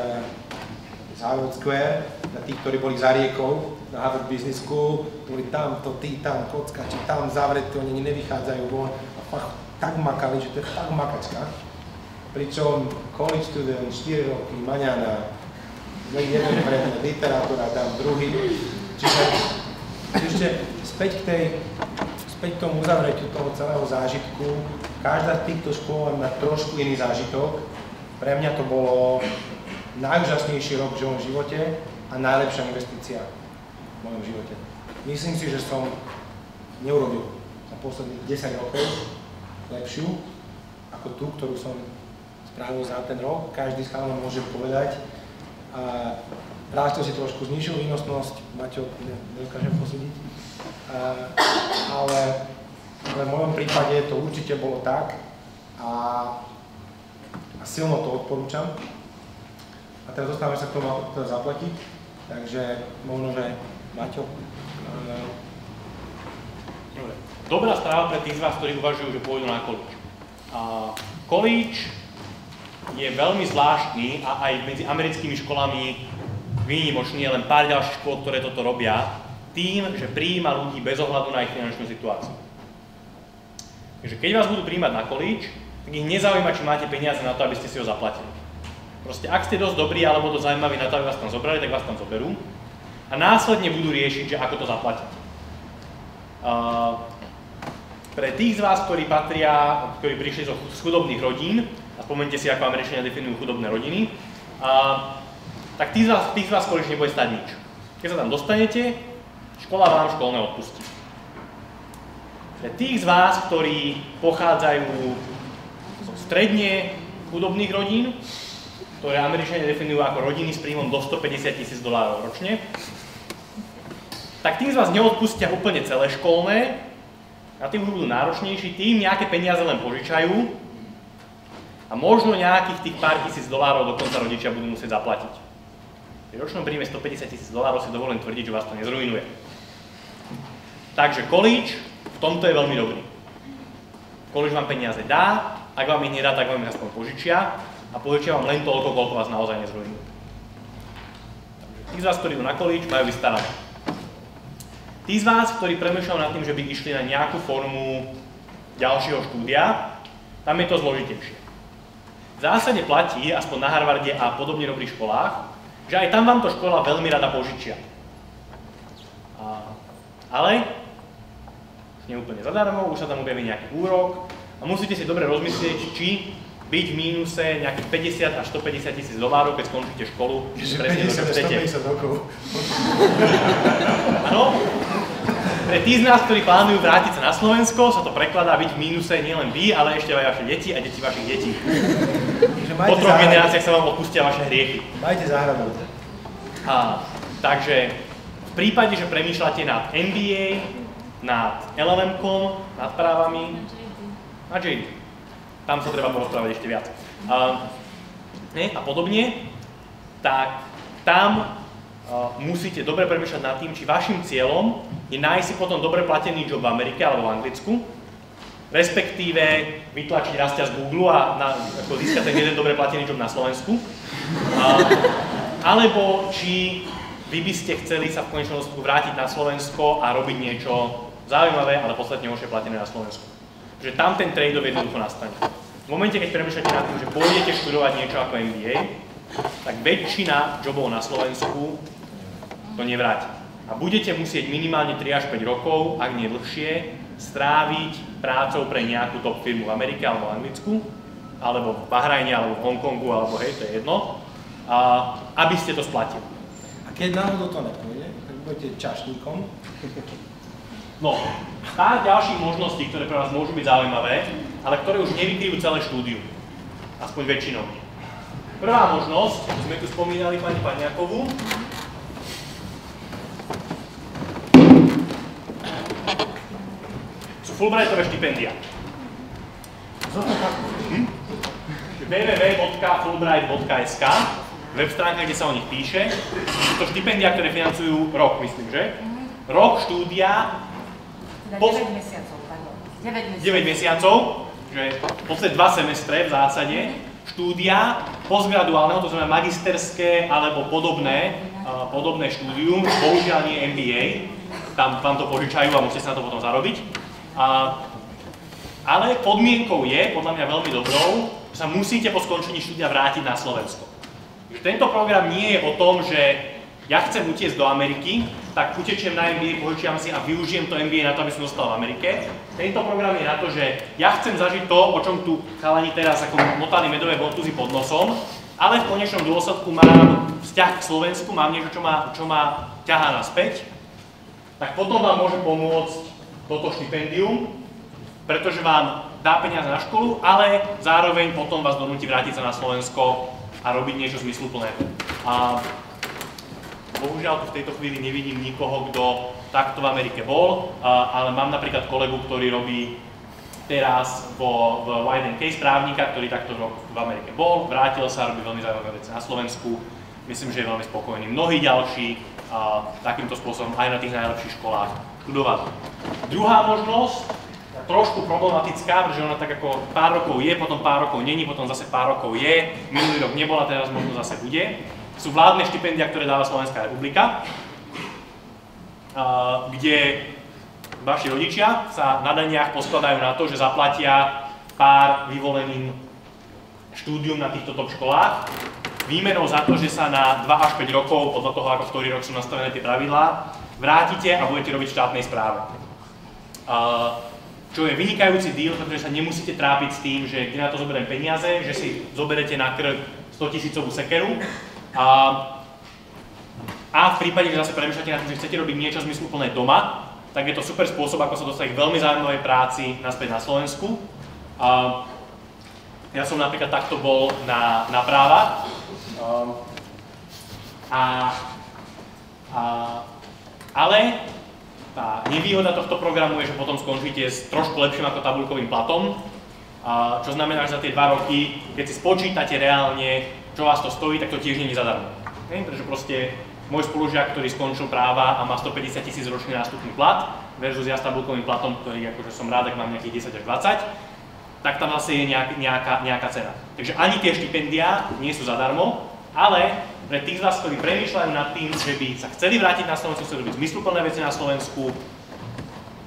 Harvard Square, na tých, ktorí boli za riekou, na Harvard Business School, boli tamto, tí tam, kocka, či tam zavretí, oni nevychádzajú von a fakt tak makali, že to je tak makačka. Pričom college student, 4 roky, maňana, jeden predmet, literatúra, tam druhý. Čiže ešte späť k tomu uzavretiu toho celého zážitku, každá z týchto škôl má trošku iný zážitok. Pre mňa to bolo najúžasnejší rok v mojom živote a najlepšia investícia v mojom živote. Myslím si, že som neurobil za posledných 10 rokov lepšiu ako tú, ktorú som spravil za ten rok. Každý z chalanov môže povedať. práve to si trošku znižil výnosnosť, Maťo, nedokážem posúdiť, ale v mojom prípade to určite bolo tak a silno to odporúčam. A teraz dostávame sa k tomu, ako to zaplatiť, takže možno, že Maťo. Dobrá správa pre tých z vás, ktorí uvažujú, že pôjdu na college. College je veľmi zvláštny a aj medzi americkými školami výnimočný, je len pár ďalších škôl, ktoré toto robia, tým, že prijíma ľudí bez ohľadu na ich finančnú situáciu. Takže keď vás budú prijímať na college, tak ich nezaujíma, či máte peniaze na to, aby ste si ho zaplatili. Proste ak ste dosť dobrí alebo dosť zaujímaví na to, aby vás tam zobrali, tak vás tam zoberú a následne budú riešiť, že ako to zaplatiť. Pre tých z vás, ktorí prišli z chudobných rodín, a spomeňte si, ako Američania definujú chudobné rodiny, tak tých z vás college nebude stať nič. Keď sa tam dostanete, škola vám školné odpustí. Pre tých z vás, ktorí pochádzajú zo stredne chudobných rodín, ktoré Američania definujú ako rodiny s príjmom do $150,000 ročne, tak tým z vás neodpustia úplne celé školné, a tým budú náročnejší, tým nejaké peniaze len požičajú a možno nejakých tých pár $1,000 dokonca rodičia budú musieť zaplatiť. Pri ročnom príjme $150,000 si dovolím tvrdiť, že vás to nezrujnuje. Takže college v tomto je veľmi dobrý. College vám peniaze dá, ak vám ich nedá, tak vám ich aspoň požičia a požičia vám len toľko, koľko vás naozaj nezrujnuje. Tí z vás, ktorí idú na college, majú vystarané. Tí z vás, ktorí premýšľajú nad tým, že by išli na nejakú formu ďalšieho štúdia, tam je to zložitejšie. V zásade platí, aspoň na Harvarde a podobne dobrých školách, že aj tam vám to škola veľmi rada požičia. Ale už nie úplne zadarmo, už sa tam objaví nejaký úrok a musíte si dobre rozmyslieť, či byť v mínuse nejakých $50,000 až $150,000, keď skončíte školu, presne to, čo chcete. 150 rokov. Áno. Pre tí z nás, ktorí plánujú vrátiť sa na Slovensko, sa to prekladá byť v mínuse nielen vy, ale ešte aj vaše deti a deti vašich detí. Po 3 generáciách sa vám odpustia vaše hriechy. Majte záhradu. Takže v prípade, že premýšľate nad MBA, nad LLM-kom, nad právami, na JD. Tam sa treba porozprávať ešte viac. A podobne, tak tam musíte dobre premýšľať nad tým, či vašim cieľom je nájsť si potom dobre platený job v Amerike alebo v Anglicku, respektíve vytlačiť Rastia z Google a získať ten jeden dobre platený job na Slovensku, alebo či vy by ste chceli sa v konečnom dôsledku vrátiť na Slovensko a robiť niečo zaujímavé, ale podstatne horšie platené na Slovensku. Že tam ten trade-off jednoducho nastane. V momente, keď premýšľate nad tým, že pôjdete študovať niečo ako MBA, tak väčšina jobov na Slovensku to nevráti. A budete musieť minimálne 3 až 5 rokov, ak nie dlhšie, stráviť prácou pre nejakú top firmu v Amerike alebo v Anglicku, alebo v Bahrajne, alebo v Hongkongu, alebo hej, to je jedno, aby ste to splatili. A keď náhodou to nepôjde, tak budete čašníkom. No, pár ďalších možností, ktoré pre vás môžu byť zaujímavé, ale ktoré už nevykryjú celé štúdium. Aspoň väčšinou. Prvá možnosť, sme tu spomínali pani Paniakovú, sú Fulbrightové štipendia. www.fulbright.sk, web stránka, kde sa o nich píše. Sú to štipendia, ktoré financujú rok, myslím, že? Rok štúdia. 9 mesiacov, pardon. 9 mesiacov, že v podstate 2 semestre v zásade štúdia postgraduálneho, to znamená magisterské alebo podobné štúdium, bohužiaľ nie MBA, tam to požičajú a musíte sa na to potom zarobiť. Ale podmienkou je, podľa mňa veľmi dobrou, že sa musíte po skončení štúdia vrátiť na Slovensko. Tento program nie je o tom, že ja chcem utiecť do Ameriky, tak utečiem na MBA, požičiam si a využijem to MBA na to, aby som zostal v Amerike. Tento program je na to, že ja chcem zažiť to, o čom tu chalani teraz ako motali medové bontuzy pod nosom, ale v konečnom dôsledku mám vzťah k Slovensku, mám niečo, čo ma ťahá naspäť, tak potom vám môže pomôcť toto štipendium, pretože vám dá peniaze na školu, ale zároveň potom vás donúti vrátiť sa na Slovensko a robiť niečo zmysluplné. Bohužiaľ tu v tejto chvíli nevidím nikoho, kto takto v Amerike bol, ale mám napríklad kolegu, ktorý robí teraz v White & Case právnika, ktorý takto rok v Amerike bol, vrátil sa, robí veľmi zaujímavé veci na Slovensku. Myslím, že je veľmi spokojný. Mnohí ďalší takýmto spôsobom aj na tých najlepších školách študovali. Druhá možnosť, trošku problematická, pretože ona tak ako pár rokov je, potom pár rokov není, potom zase pár rokov je, minulý rok nebola, teraz možno zase bude. Sú vládne štipendia, ktoré dáva Slovenská republika, kde vaši rodičia sa na daniach poskladajú na to, že zaplatia pár vyvoleným štúdium na týchto top školách, výmenou za to, že sa na 2 až 5 rokov, podľa toho, ako v ktorý rok sú nastavené tie pravidlá, vrátite a budete robiť v štátnej správe. Čo je vynikajúci deal, pretože sa nemusíte trápiť s tým, že kde na to zoberiem peniaze, že si zoberete na krk 100 000 sekeru. A v prípade, že zase premýšľate na tým, že chcete robiť niečo zmysluplné doma, tak je to super spôsob, ako sa dostať k veľmi zaujímavej práci naspäť na Slovensku. Ja som napríklad takto bol na práva. Ale tá nevýhoda tohto programu je, že potom skončíte s trošku lepším ako tabuľkovým platom, čo znamená, že za tie 2 roky, keď si spočítate reálne, čo vás to stojí, tak to tiež nie je zadarmo. Pretože proste môj spolužiak, ktorý skončil práva a má 150 000 ročný nástupný plat, versus ja s tabuľkovým platom, ktorý akože som rád, ak mám nejakých 10 až 20, tak tam zase je nejaká cena. Takže ani tie štipendiá nie sú zadarmo, ale pre tých z vás, ktorí premýšľajú nad tým, že by sa chceli vrátiť na Slovensku, chceli robiť zmysluplné veci na Slovensku,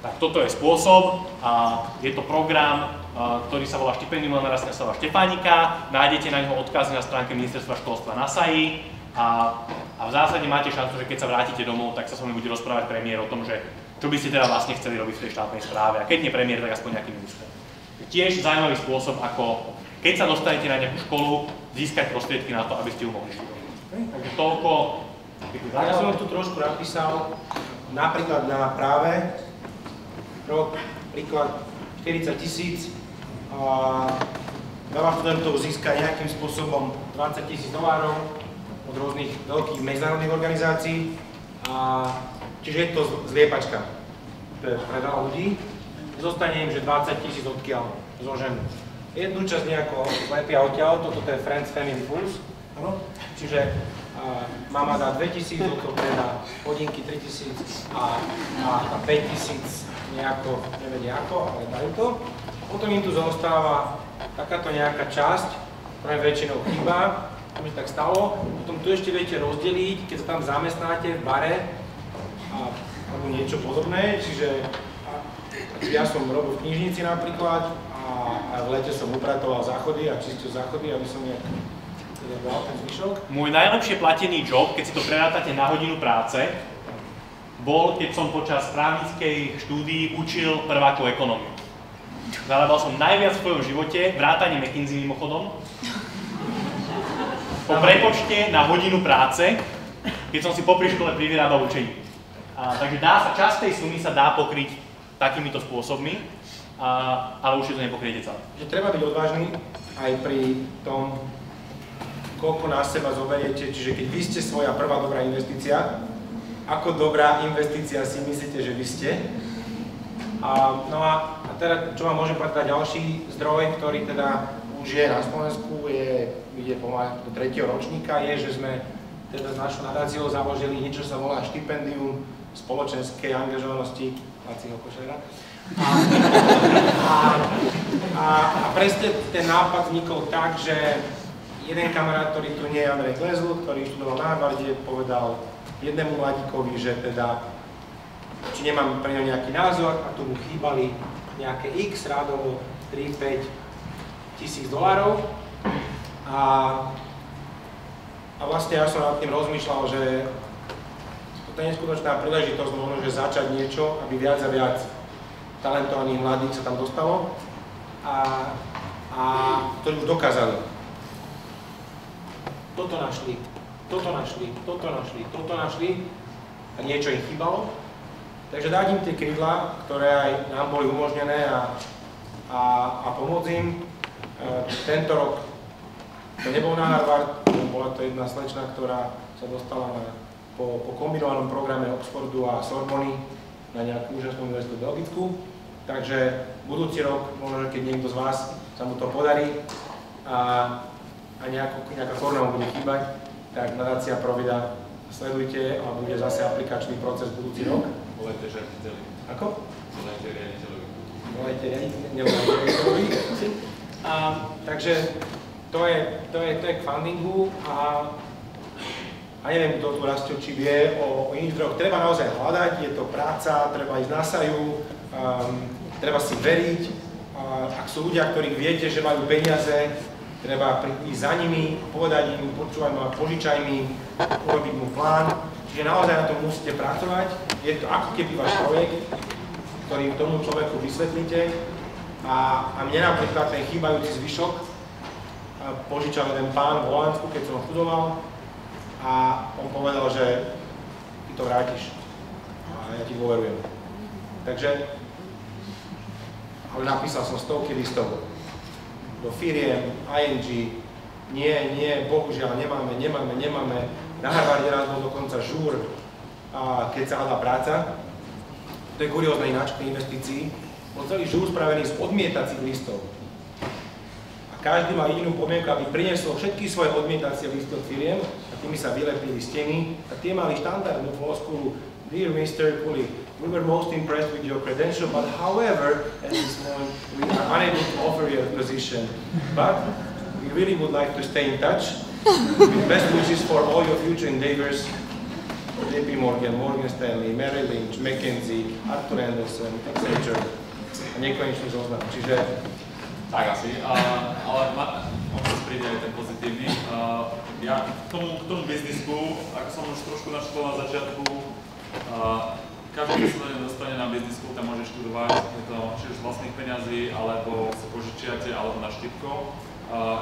tak toto je spôsob. Je to program, ktorý sa volá Štipendium Milana Rastislava Štefánika. Nájdete na neho odkazy na stránke Ministerstva školstva na SAI a v zásade máte šancu, že keď sa vrátite domov, tak sa s vami bude rozprávať premiér o tom, že čo by ste teda vlastne chceli robiť v tej štátnej správe. A keď nie premiér, tak aspoň nejaký minister. Tiež zaujímavý spôsob, ako keď sa dostanete na nejakú školu, získať prostriedky na to, aby ste ju mohli študovať. Takže toľko. Ja som tu trošku napísal, napríklad na práve, príklad 40 000, veľa študentov získa nejakým spôsobom $20 000 od rôznych veľkých medzinárodných organizácií, čiže je to zliepačka pre veľa ľudí. Zostane im, že 20 000 odkiaľ zoženú. Jednu časť nejako zlepia odtiaľ, toto je Friends Family Plus, čiže mama dá 2000, toto predá hodinky 3000 a 5000 nejako, nevedia ako, ale dajú to. Potom im tu zostáva takáto nejaká časť, ktorá väčšinou chýba, to mi tak stalo. Potom tu ešte viete rozdeliť, keď sa tam zamestnáte v bare alebo niečo podobné, čiže ja som robil v knižnici napríklad a v lete som upratoval záchody a čistil záchody, aby som nejak dal ten zvyšok. Môj najlepšie platený job, keď si to prerátate na hodinu práce, bol, keď som počas právnickej štúdii učil prvákov ekonómiu. Zarábal som najviac v svojom živote, vrátane McKinsey mimochodom, po prepočte na hodinu práce, keď som si popri škole privyrábal učení. Takže časť tej sumy sa dá pokryť takýmito spôsobmi, ale už si to nepokryjete celé. Že treba byť odvážny aj pri tom, koľko na seba zoberiete, čiže keď vy ste svoja prvá dobrá investícia, ako dobrá investícia si myslíte, že vy ste. No a teda, čo vám môžem povedať, ďalší zdroj, ktorý teda už je na Slovensku, ide pomaly do 3. ročníka, je, že sme teda s našou nadáciou založili niečo, sa volá štipendium spoločenskej angažovanosti Laciho Košera. A presne ten nápad vznikol tak, že jeden kamarát, ktorý tu nie je, Andrej Glezl, ktorý študoval na Harvarde, povedal jednému mladíkovi, že teda, či nemám pre ňo nejaký názor, a tu mu chýbali nejaké x, rádovo 3-5 tisíc $. A vlastne ja som nad tým rozmýšľal, že to je neskutočná príležitosť možno, že začať niečo, aby viac a viac talentovaných mladých sa tam dostalo a ktorí už dokázali. Toto našli, toto našli, toto našli, toto našli a niečo im chýbalo. Takže dať im tie krídla, ktoré aj nám boli umožnené a pomôcť im. Tento rok to nebol na Harvard, bola to jedna slečna, ktorá sa dostala na po kombinovanom programe Oxfordu a Sorbony na nejakú úžasnú univerzitu v Belgicku. Takže budúci rok, možno, keď niekto z vás sa mu to podarí a nejaká koruna mu bude chýbať, tak nadácia Provida sledujte a bude zase aplikačný proces budúci rok. Volajte riaditeľi. Ako? Volajte riaditeľovi. Volajte riaditeľovi. Takže to je k fundingu a neviem, kto tu Rastio, či vie o iných zdrojoch. Treba naozaj hľadať, je to práca, treba ísť na saju, treba si veriť. Ak sú ľudia, ktorých viete, že majú peniaze, treba ísť za nimi, povedať im, počúvaj ma, požičaj mi, urobiť mu plán. Čiže naozaj na tom musíte pracovať. Je to ako keby váš projekt, ktorý tomu človeku vysvetlíte. A mne napríklad ten chýbajúci zvyšok požičal jeden pán v Holandsku, keď som ho študoval. A on povedal, že ty to vrátiš a ja ti dôverujem. Takže, ale napísal som stovky listov do firiem, ING, nie, bohužiaľ, nemáme. Na Harvarde raz bol dokonca žúr, keď sa hľadá práca. To je kuriózne ináč pri investícii. Bol celý žúr spravený z odmietacích listov. Každý má jedinú podmienku, aby priniesol všetky svoje odmietacie listy od firiem a tými sa vylepili steny a tie mali štandardnú floskulu. Dear Mr. Cooley, we were most impressed with your credential, but however, at this moment, we are unable to offer you a position. But we really would like to stay in touch with best wishes for all your future endeavors. JP Morgan, Morgan Stanley, Merrill Lynch, McKinsey, Arthur Anderson, etc. A nekonečný zoznam. Čiže tak asi, ale možno príde aj ten pozitívny. Ja k tomu biznisku, ako som už trošku načítal na začiatku, každý, kto sa dostane na biznisku, tam môže študovať, je to či už z vlastných peňazí, alebo si požičiate, alebo na štipko.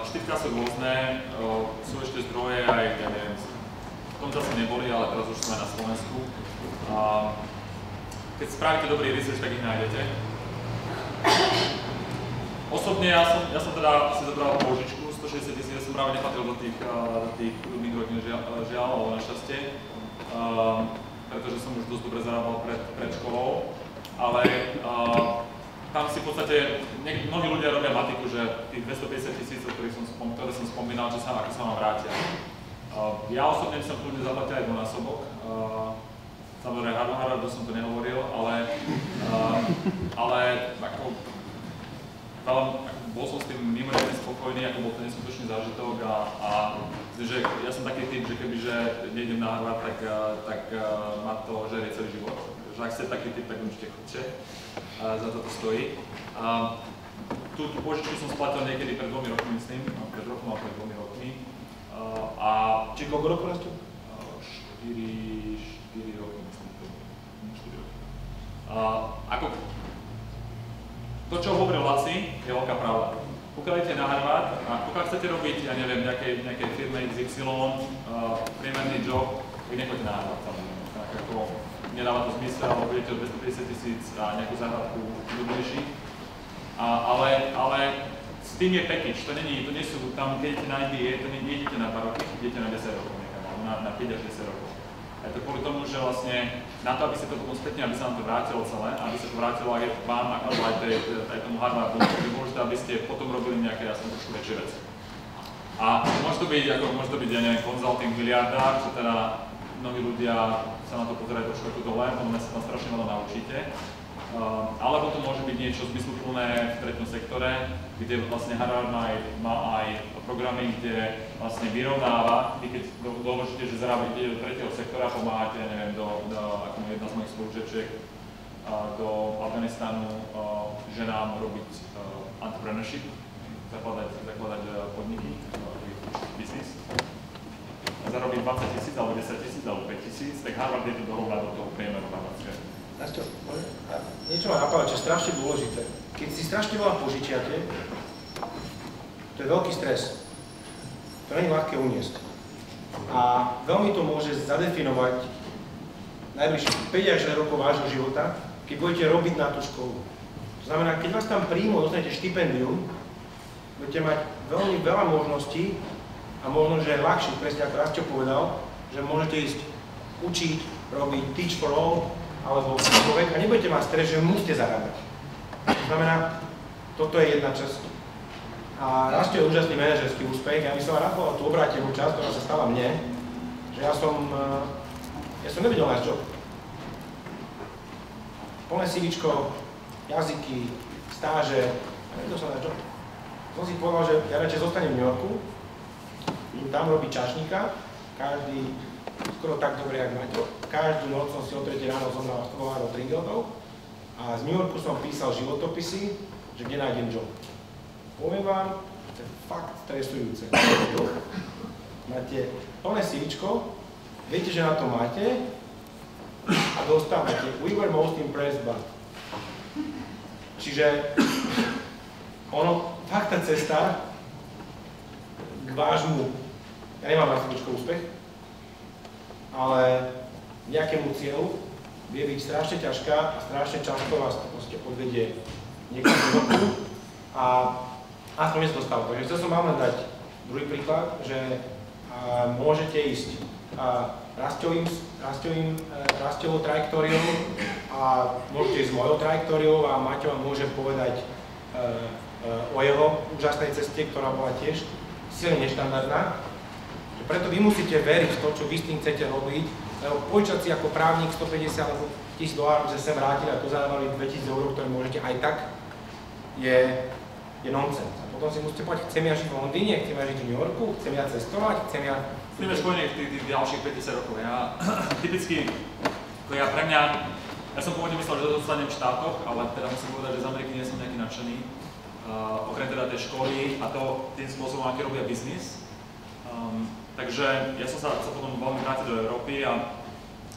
Štipka sú rôzne, sú ešte zdroje aj, ja neviem, v tom čase neboli, ale teraz už sme na Slovensku. Keď spravíte dobrý research, tak ich nájdete. Osobne ja som teda si zobral pôžičku 160 000, ja som práve nepatril do tých chudobných rodín, žiaľ, alebo našťastie, pretože som už dosť dobre zarábal pred školou, ale tam si v podstate, mnohí ľudia robia matiku, že tých 250 000, ktoré som spomínal, že ako sa vám vrátia. Ja osobne som kľudne zaplatil aj dvojnásobok. Samozrejme, Harvardu som to nehovoril, ale ako bol som s tým mimoriadne spokojný, ako bol to neskutočný zážitok a že ja som taký typ, že kebyže nejdem na Harvard, tak ma to žerie celý život. Že ak ste taký typ, tak určite chodte. Za to stojí. Tú požičku som splatil niekedy pred 2 rokmi, myslím, pred rokom alebo pred 2 rokmi. Či koľko rokov rastú? 4 roky, myslím. 4 roky. To, čo hovoril Laci, je veľká pravda. Pokiaľ idete na Harvard a pokiaľ chcete robiť, ja neviem, nejakej firme XY, priemerný job, tak nechoďte na Harvard, samozrejme. Tak ako nedáva to zmysel, alebo budete o 250 000 a nejakú záhradku dobrejší. Ale s tým je package, to nie sú, tam keď idete na MBA, to nejdete na 2 roky, idete na 10 rokov niekam, na 5 až 10 rokov. A je to kvôli tomu, že vlastne na to, aby sa to potom spätne, aby sa nám to vrátilo celé, aby sa to vrátilo aj vám, alebo aj tomu Harvardu, je dôležité, aby ste potom robili nejaké jasné trošku väčšie veci. A môže to byť, ja neviem, consulting miliardár, že teda mnohí ľudia sa na to pozerajú trošku ako dole, potom sa tam strašne veľa naučíte. Alebo to môže byť niečo zmysluplné v treťom sektore, kde vlastne Harvard má aj programy, kde vlastne vyrovnáva, vy keď doložíte, že zarábate do tretieho sektora, pomáhate, ja neviem, ako jedna z mojich spolužiačiek, do Afganistanu ženám robiť entrepreneurship, zakladať podniky, biznis. Zarobiť 20 000, alebo 10 000, alebo 5 000, tak Harvard je to dorovná do toho priemeru harvardského. Niečo ma napadá, čo je strašne dôležité. Keď si strašne veľa požičiate, to je veľký stres. To nie je ľahké uniesť. A veľmi to môže zadefinovať najbližších 5 až 6 rokov vášho života, keď budete robiť na tú školu. To znamená, keď vás tam príjmu, dostanete štipendium, budete mať veľmi veľa možností a možno, že je ľahšie, presne ako Rastio povedal, že môžete ísť učiť, robiť teach for all, alebo čokoľvek a nebudete mať stres, že musíte zarábať. To znamená, toto je jedna časť. A Rastio je úžasný manažerský úspech. Ja by som rád povedal tú obrátenú časť, ktorá sa stala mne, že ja som nevedel nájsť job. Plné CVčko, jazyky, stáže, nevedel som nájsť job. Som si povedal, že ja radšej zostanem v New Yorku, idem tam robiť čašníka, skoro tak dobre, jak Maťo. Každú noc som si o 3 ráno zomral do Tringeltov a z New Yorku som písal životopisy, že kde nájdem job. Poviem vám, to je fakt stresujúce. Máte plné CVčko, viete, že na to máte a dostávate we were most impressed by. Čiže fakt tá cesta k vášmu, ja nemám na CVčko úspech, ale nejakému cieľu vie byť strašne ťažká a strašne často vás to proste odvedie niekam do roku a aspoň mne sa to stalo. Takže chcel som vám len dať druhý príklad, že môžete ísť Rastiovou trajektóriou a môžete ísť mojou trajektóriou a Maťo vám môže povedať o jeho úžasnej ceste, ktorá bola tiež silne neštandardná. Preto vy musíte veriť v to, čo vy s tým chcete robiť, lebo požičať si ako právnik 150 alebo $1000, že sem vrátili a tu zarábali 2000 €, ktoré môžete aj tak, je nonsens. A potom si musíte povedať, chcem ja žiť v Londýne, chcem ja žiť v New Yorku, chcem ja cestovať, chcem ja... Chceme spojení v tých ďalších 50 rokov. Ja typicky, pre mňa, ja som pôvodne myslel, že dostanem v štátoch, ale teda musím povedať, že z Ameriky nie som nejaký nadšený. Okrem teda tej školy a to tým spôsobom, aký robia biznis. Takže ja som sa potom veľmi vrátil do Európy a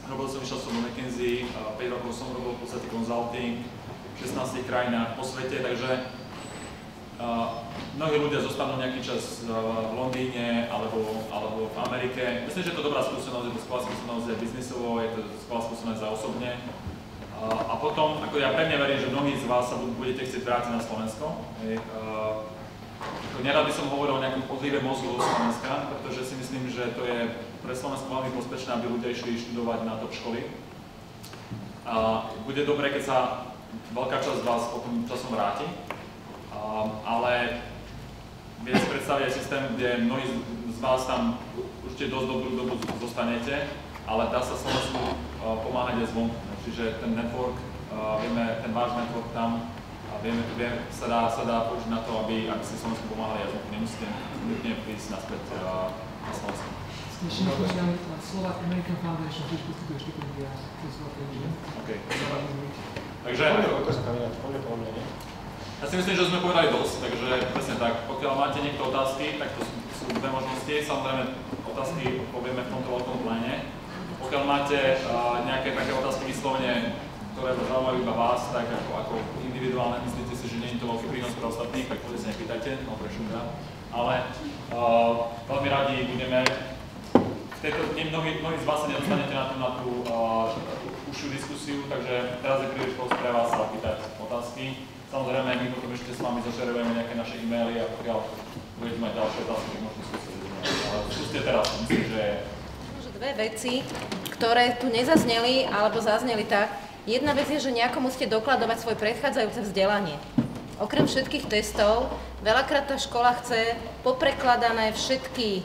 išiel som do McKinsey, 5 rokov som robil v podstate consulting v 16 krajinách po svete, takže mnohí ľudia zostanú nejaký čas v Londýne alebo v Amerike. Myslím, že je to dobrá skúsenosť, je to skvelá skúsenosť aj biznisovo, je to skvelá skúsenosť aj osobne. A potom, ako ja pevne verím, že mnohí z vás sa budete chcieť vrátiť na Slovensko. Nerad by som hovoril o nejakom odlive mozgu do Slovenska, pretože si myslím, že to je pre Slovensko veľmi prospešné, aby ľudia išli študovať na top školy. A bude dobré, keď sa veľká časť z vás potom časom vráti, ale viete si predstaviť aj systém, kde mnohí z vás tam určite dosť dobrú dobu zostanete, ale dá sa Slovensku pomáhať aj zvonku. Čiže ten network, vieme, ten váš network tam, sa dá použiť na to, aby si Slovensku pomáhali a nemusíte nutne prísť naspäť na Slovensku. Slovak American Foundation tiež poskytuje štipendia pre Slovakia. OK. Takže... Ja si myslím, že sme povedali dosť, takže presne tak. Pokiaľ máte niekto otázky, tak to sú dve možnosti. Samozrejme, otázky povieme v tomto veľkom pléne. Pokiaľ máte nejaké také otázky vyslovene, ktoré zaujímajú iba vás, tak ako individuálne myslíte si, že nie je to veľký prínos pre ostatných, tak vôbec sa nepýtajte, no prečo teda. Ale veľmi radi budeme, mnohí z vás sa nedostanete na tú užšiu diskusiu, takže teraz je príležitosť pre vás sa opýtať otázky. Samozrejme, my potom ešte s vami zašerujeme nejaké naše e-maily a pokiaľ budete mať ďalšie otázky, tak možno skúsiť. Skúste teraz, myslím, že... Dve veci, ktoré tu nezazneli alebo zazneli tak. Jedna vec je, že nejako musíte dokladovať svoje predchádzajúce vzdelanie. Okrem všetkých testov, veľakrát tá škola chce poprekladané všetky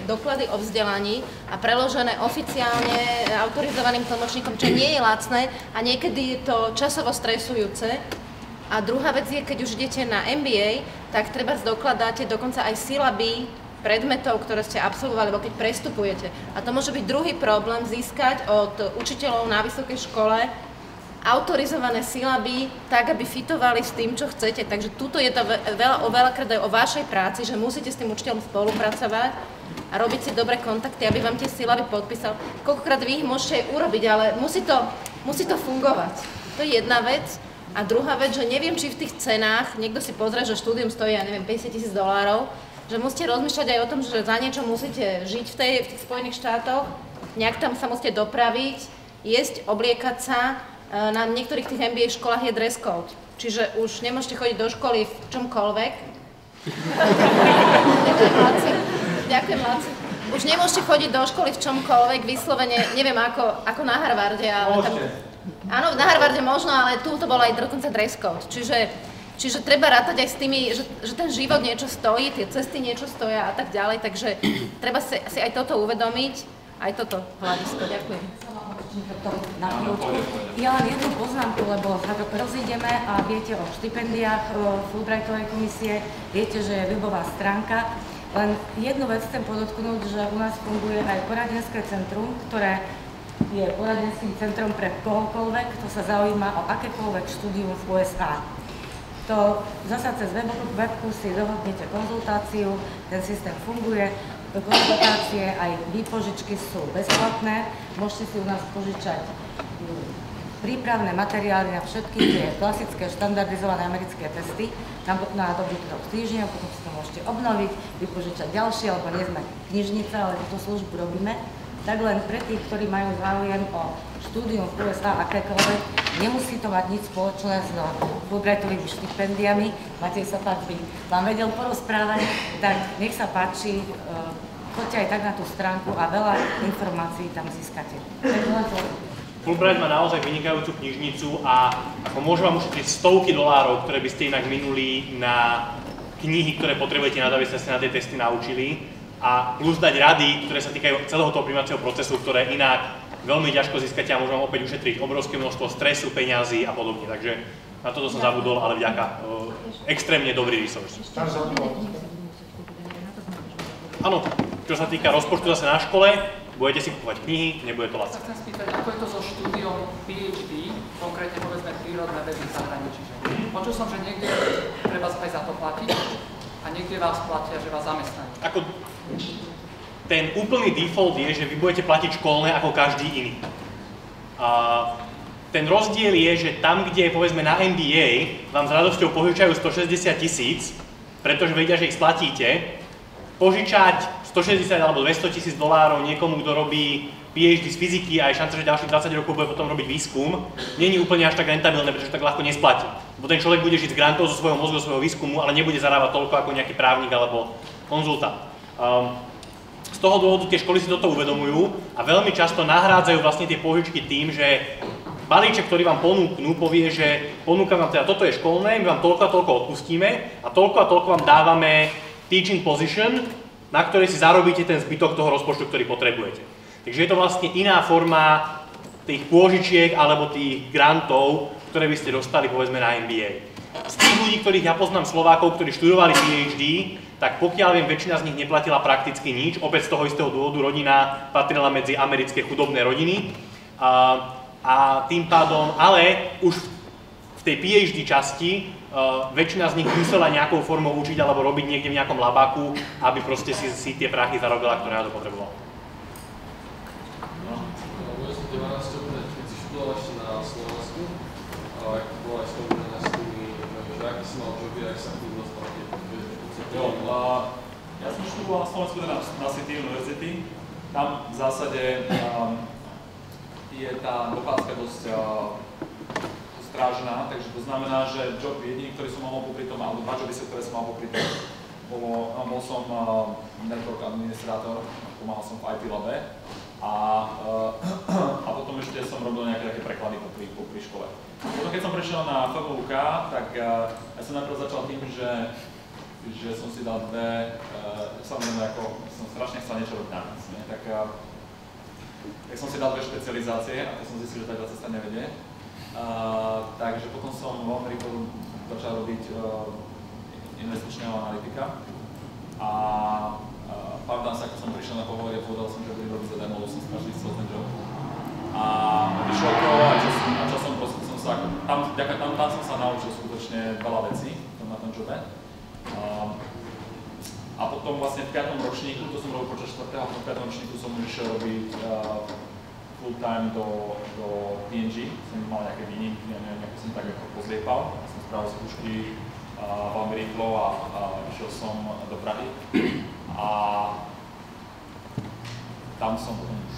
doklady o vzdelaní a preložené oficiálne autorizovaným tlmočníkom, čo nie je lacné a niekedy je to časovo stresujúce. A druhá vec je, keď už idete na MBA, tak treba zdokladáte dokonca aj syllaby predmetov, ktoré ste absolvovali, alebo keď prestupujete. A to môže byť druhý problém, získať od učiteľov na vysokej škole autorizované syllaby, tak, aby fitovali s tým, čo chcete. Takže tuto je to veľakrát aj o vašej práci, že musíte s tým učiteľom spolupracovať a robiť si dobré kontakty, aby vám tie syllaby podpísal. Koľkokrát vy ich môžete aj urobiť, ale musí to fungovať. To je jedna vec. A druhá vec, že neviem, či v tých cenách, niekto si pozrie, že štúdium stojí, ja neviem, $50,000, že musíte rozmýšľať aj o tom, že za niečo musíte žiť v tých Spojených štátoch, nejak tam sa musíte dopraviť, jesť, obliekať sa. Na niektorých tých MBA školách je dress code, čiže už nemôžete chodiť do školy v čomkoľvek. Ďakujem, Laci. už nemôžete chodiť do školy v čomkoľvek, vyslovene, neviem ako na Harvarde, ale tam... Áno, na Harvarde možno, ale tu to bol aj dokonca dress code, čiže treba rátať aj s tými, že ten život niečo stojí, tie cesty niečo stoja a tak ďalej, takže treba si aj toto uvedomiť, aj toto hľadisko. Ďakujem. Ja len jednu poznámku, lebo sa to rozídeme a viete o štipendiách Fulbrightovej komisie, viete, že je webová stránka. Len jednu vec chcem podotknúť, že u nás funguje aj poradenské centrum, ktoré je poradenským centrom pre kohokoľvek, kto sa zaujíma o akékoľvek štúdium v USA. To zasa cez webku si dohodnete konzultáciu, ten systém funguje. Konzultácie aj výpožičky sú bezplatné. Môžete si u nás požičať prípravné materiály na všetky tie klasické štandardizované americké testy na dobu 3 týždňov, potom si to môžete obnoviť, vypožičať ďalšie, lebo nie sme knižnica, ale túto službu robíme. Tak len pre tých, ktorí majú záujem o štúdium v USA akékoľvek, nemusí to mať nič spoločné s Fulbrightovými štipendiami. Matej sa tak by vám vedel porozprávať, tak nech sa páči, choďte aj tak na tú stránku a veľa informácií tam získate. Fulbright má naozaj vynikajúcu knižnicu a ako môže vám ušetriť stovky dolárov, ktoré by ste inak minuli na knihy, ktoré potrebujete na to, aby ste sa na tie testy naučili, a plus dať rady, ktoré sa týkajú celého toho prijímacieho procesu, ktoré inak veľmi ťažko získate a môžu vám opäť ušetriť obrovské množstvo stresu, peňazí a podobne. Takže na toto som zabudol, ale vďaka. Extrémne dobrý resource. Áno, čo sa týka rozpočtu zase na škole, budete si kupovať knihy, nebude to lacné. Chcem spýtať, ako je to so štúdiom PhD, konkrétne povedzme prírodné vedy v zahraničí. Počul som, že niekde treba aj za to platiť a niekde vás platia, že vás zamestnajú. Ten úplný default je, že vy budete platiť školné ako každý iný. Ten rozdiel je, že tam, kde povedzme na MBA vám s radosťou požičajú 160 000, pretože vedia, že ich splatíte, požičať 160 alebo 200 000 dolárov niekomu, kto robí PhD z fyziky a je šanca, že ďalších 20 rokov bude potom robiť výskum, nie je úplne až tak rentabilné, pretože tak ľahko nesplatí. Lebo ten človek bude žiť z grantov zo svojho mozgu, zo svojho výskumu, ale nebude zarábať toľko ako nejaký právnik alebo konzultant. Z toho dôvodu tie školy si toto uvedomujú a veľmi často nahrádzajú vlastne tie požičky tým, že balíček, ktorý vám ponúknú, povie, že ponúkam vám teda toto je školné, my vám toľko a toľko odpustíme a toľko vám dávame teaching position, na ktorej si zarobíte ten zbytok toho rozpočtu, ktorý potrebujete. Takže je to vlastne iná forma tých pôžičiek alebo tých grantov, ktoré by ste dostali povedzme na MBA. Z tých ľudí, ktorých ja poznám Slovákov, ktorí študovali PhD, tak pokiaľ viem, väčšina z nich neplatila prakticky nič. Opäť z toho istého dôvodu rodina patrila medzi americké chudobné rodiny. A tým pádom, ale už v tej PhD časti väčšina z nich musela nejakou formou učiť alebo robiť niekde v nejakom labáku, aby proste si tie prachy zarobila, ktoré na to potrebovala. Bude som 12 rokov, keď si študoval ešte na Slovensku, ale ako bola aj s tou na štúdii, že aký si mal joby, ak sa tu dostal, Jo, ja som študoval na Slovensku na City University. Tam v zásade je tá dokázka dosť strážená, takže to znamená, že job jediný, ktorý som mal popri tom, alebo dva joby, ktoré som mal popri tom, bol som network administrátor, pomáhal som v IT labe a potom ešte som robil nejaké také preklady popri škole. Potom keď som prešiel na FVUK, tak ja som najprv začal tým, že som si dal samozrejme ako som strašne chcel niečo robiť navíc, tak som si dal dve špecializácie a to som zistil, že tá cesta nevedie. Takže potom som veľmi rýchlo začal robiť investičného analytika a pár dán sa, ako som prišiel na pohovor a povedal som, že budem robiť za demo, som strašne chcel ten job. A vyšlo to a časom proste som sa, tam som sa naučil skutočne veľa vecí na tom jobe. A potom vlastne v 5. ročníku, to som robil počas 4. a v 5. ročníku som už išiel robiť full time do PNG, som mal nejaké výnimky, nejako som tak ako pozliepal, som spravil skúšky veľmi rýchlo a išiel som do Prahy a tam som potom už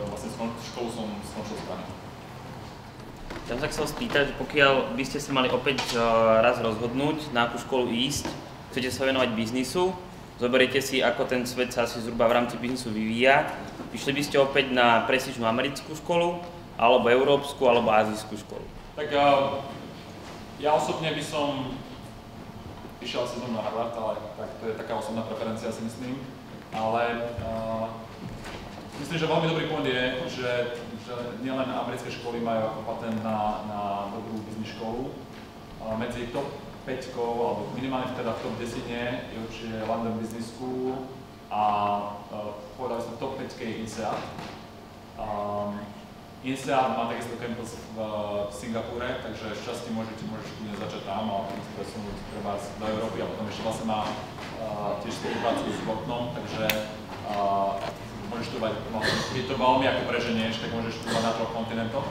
vlastne školu som skončil z Prahy. Ja som sa chcel spýtať, pokiaľ by ste sa mali opäť raz rozhodnúť, na akú školu ísť, chcete sa venovať biznisu, zoberiete si, ako ten svet sa asi zhruba v rámci biznisu vyvíja. Išli by ste opäť na prestížnu americkú školu, alebo európsku, alebo azijskú školu? Tak ja osobne by som išiel asi na Harvard, ale tak to je taká osobná preferencia, si myslím. Ale myslím, že veľmi dobrý point je, že nielen americké školy majú ako patent na dobrú biznis školu. Medzi top 5, alebo minimálne teda v top 10 je určite London Business School a povedali sme top 5 je INSEAD. INSEAD má takisto campus v Singapúre, takže z časti môžeš kľudne začať tam a potom sa presunúť treba do Európy a potom ešte vlastne má tiež spoluprácu s Botnom, takže môžeš študovať, keď to veľmi ako preženieš, tak môžeš študovať na 3 kontinentoch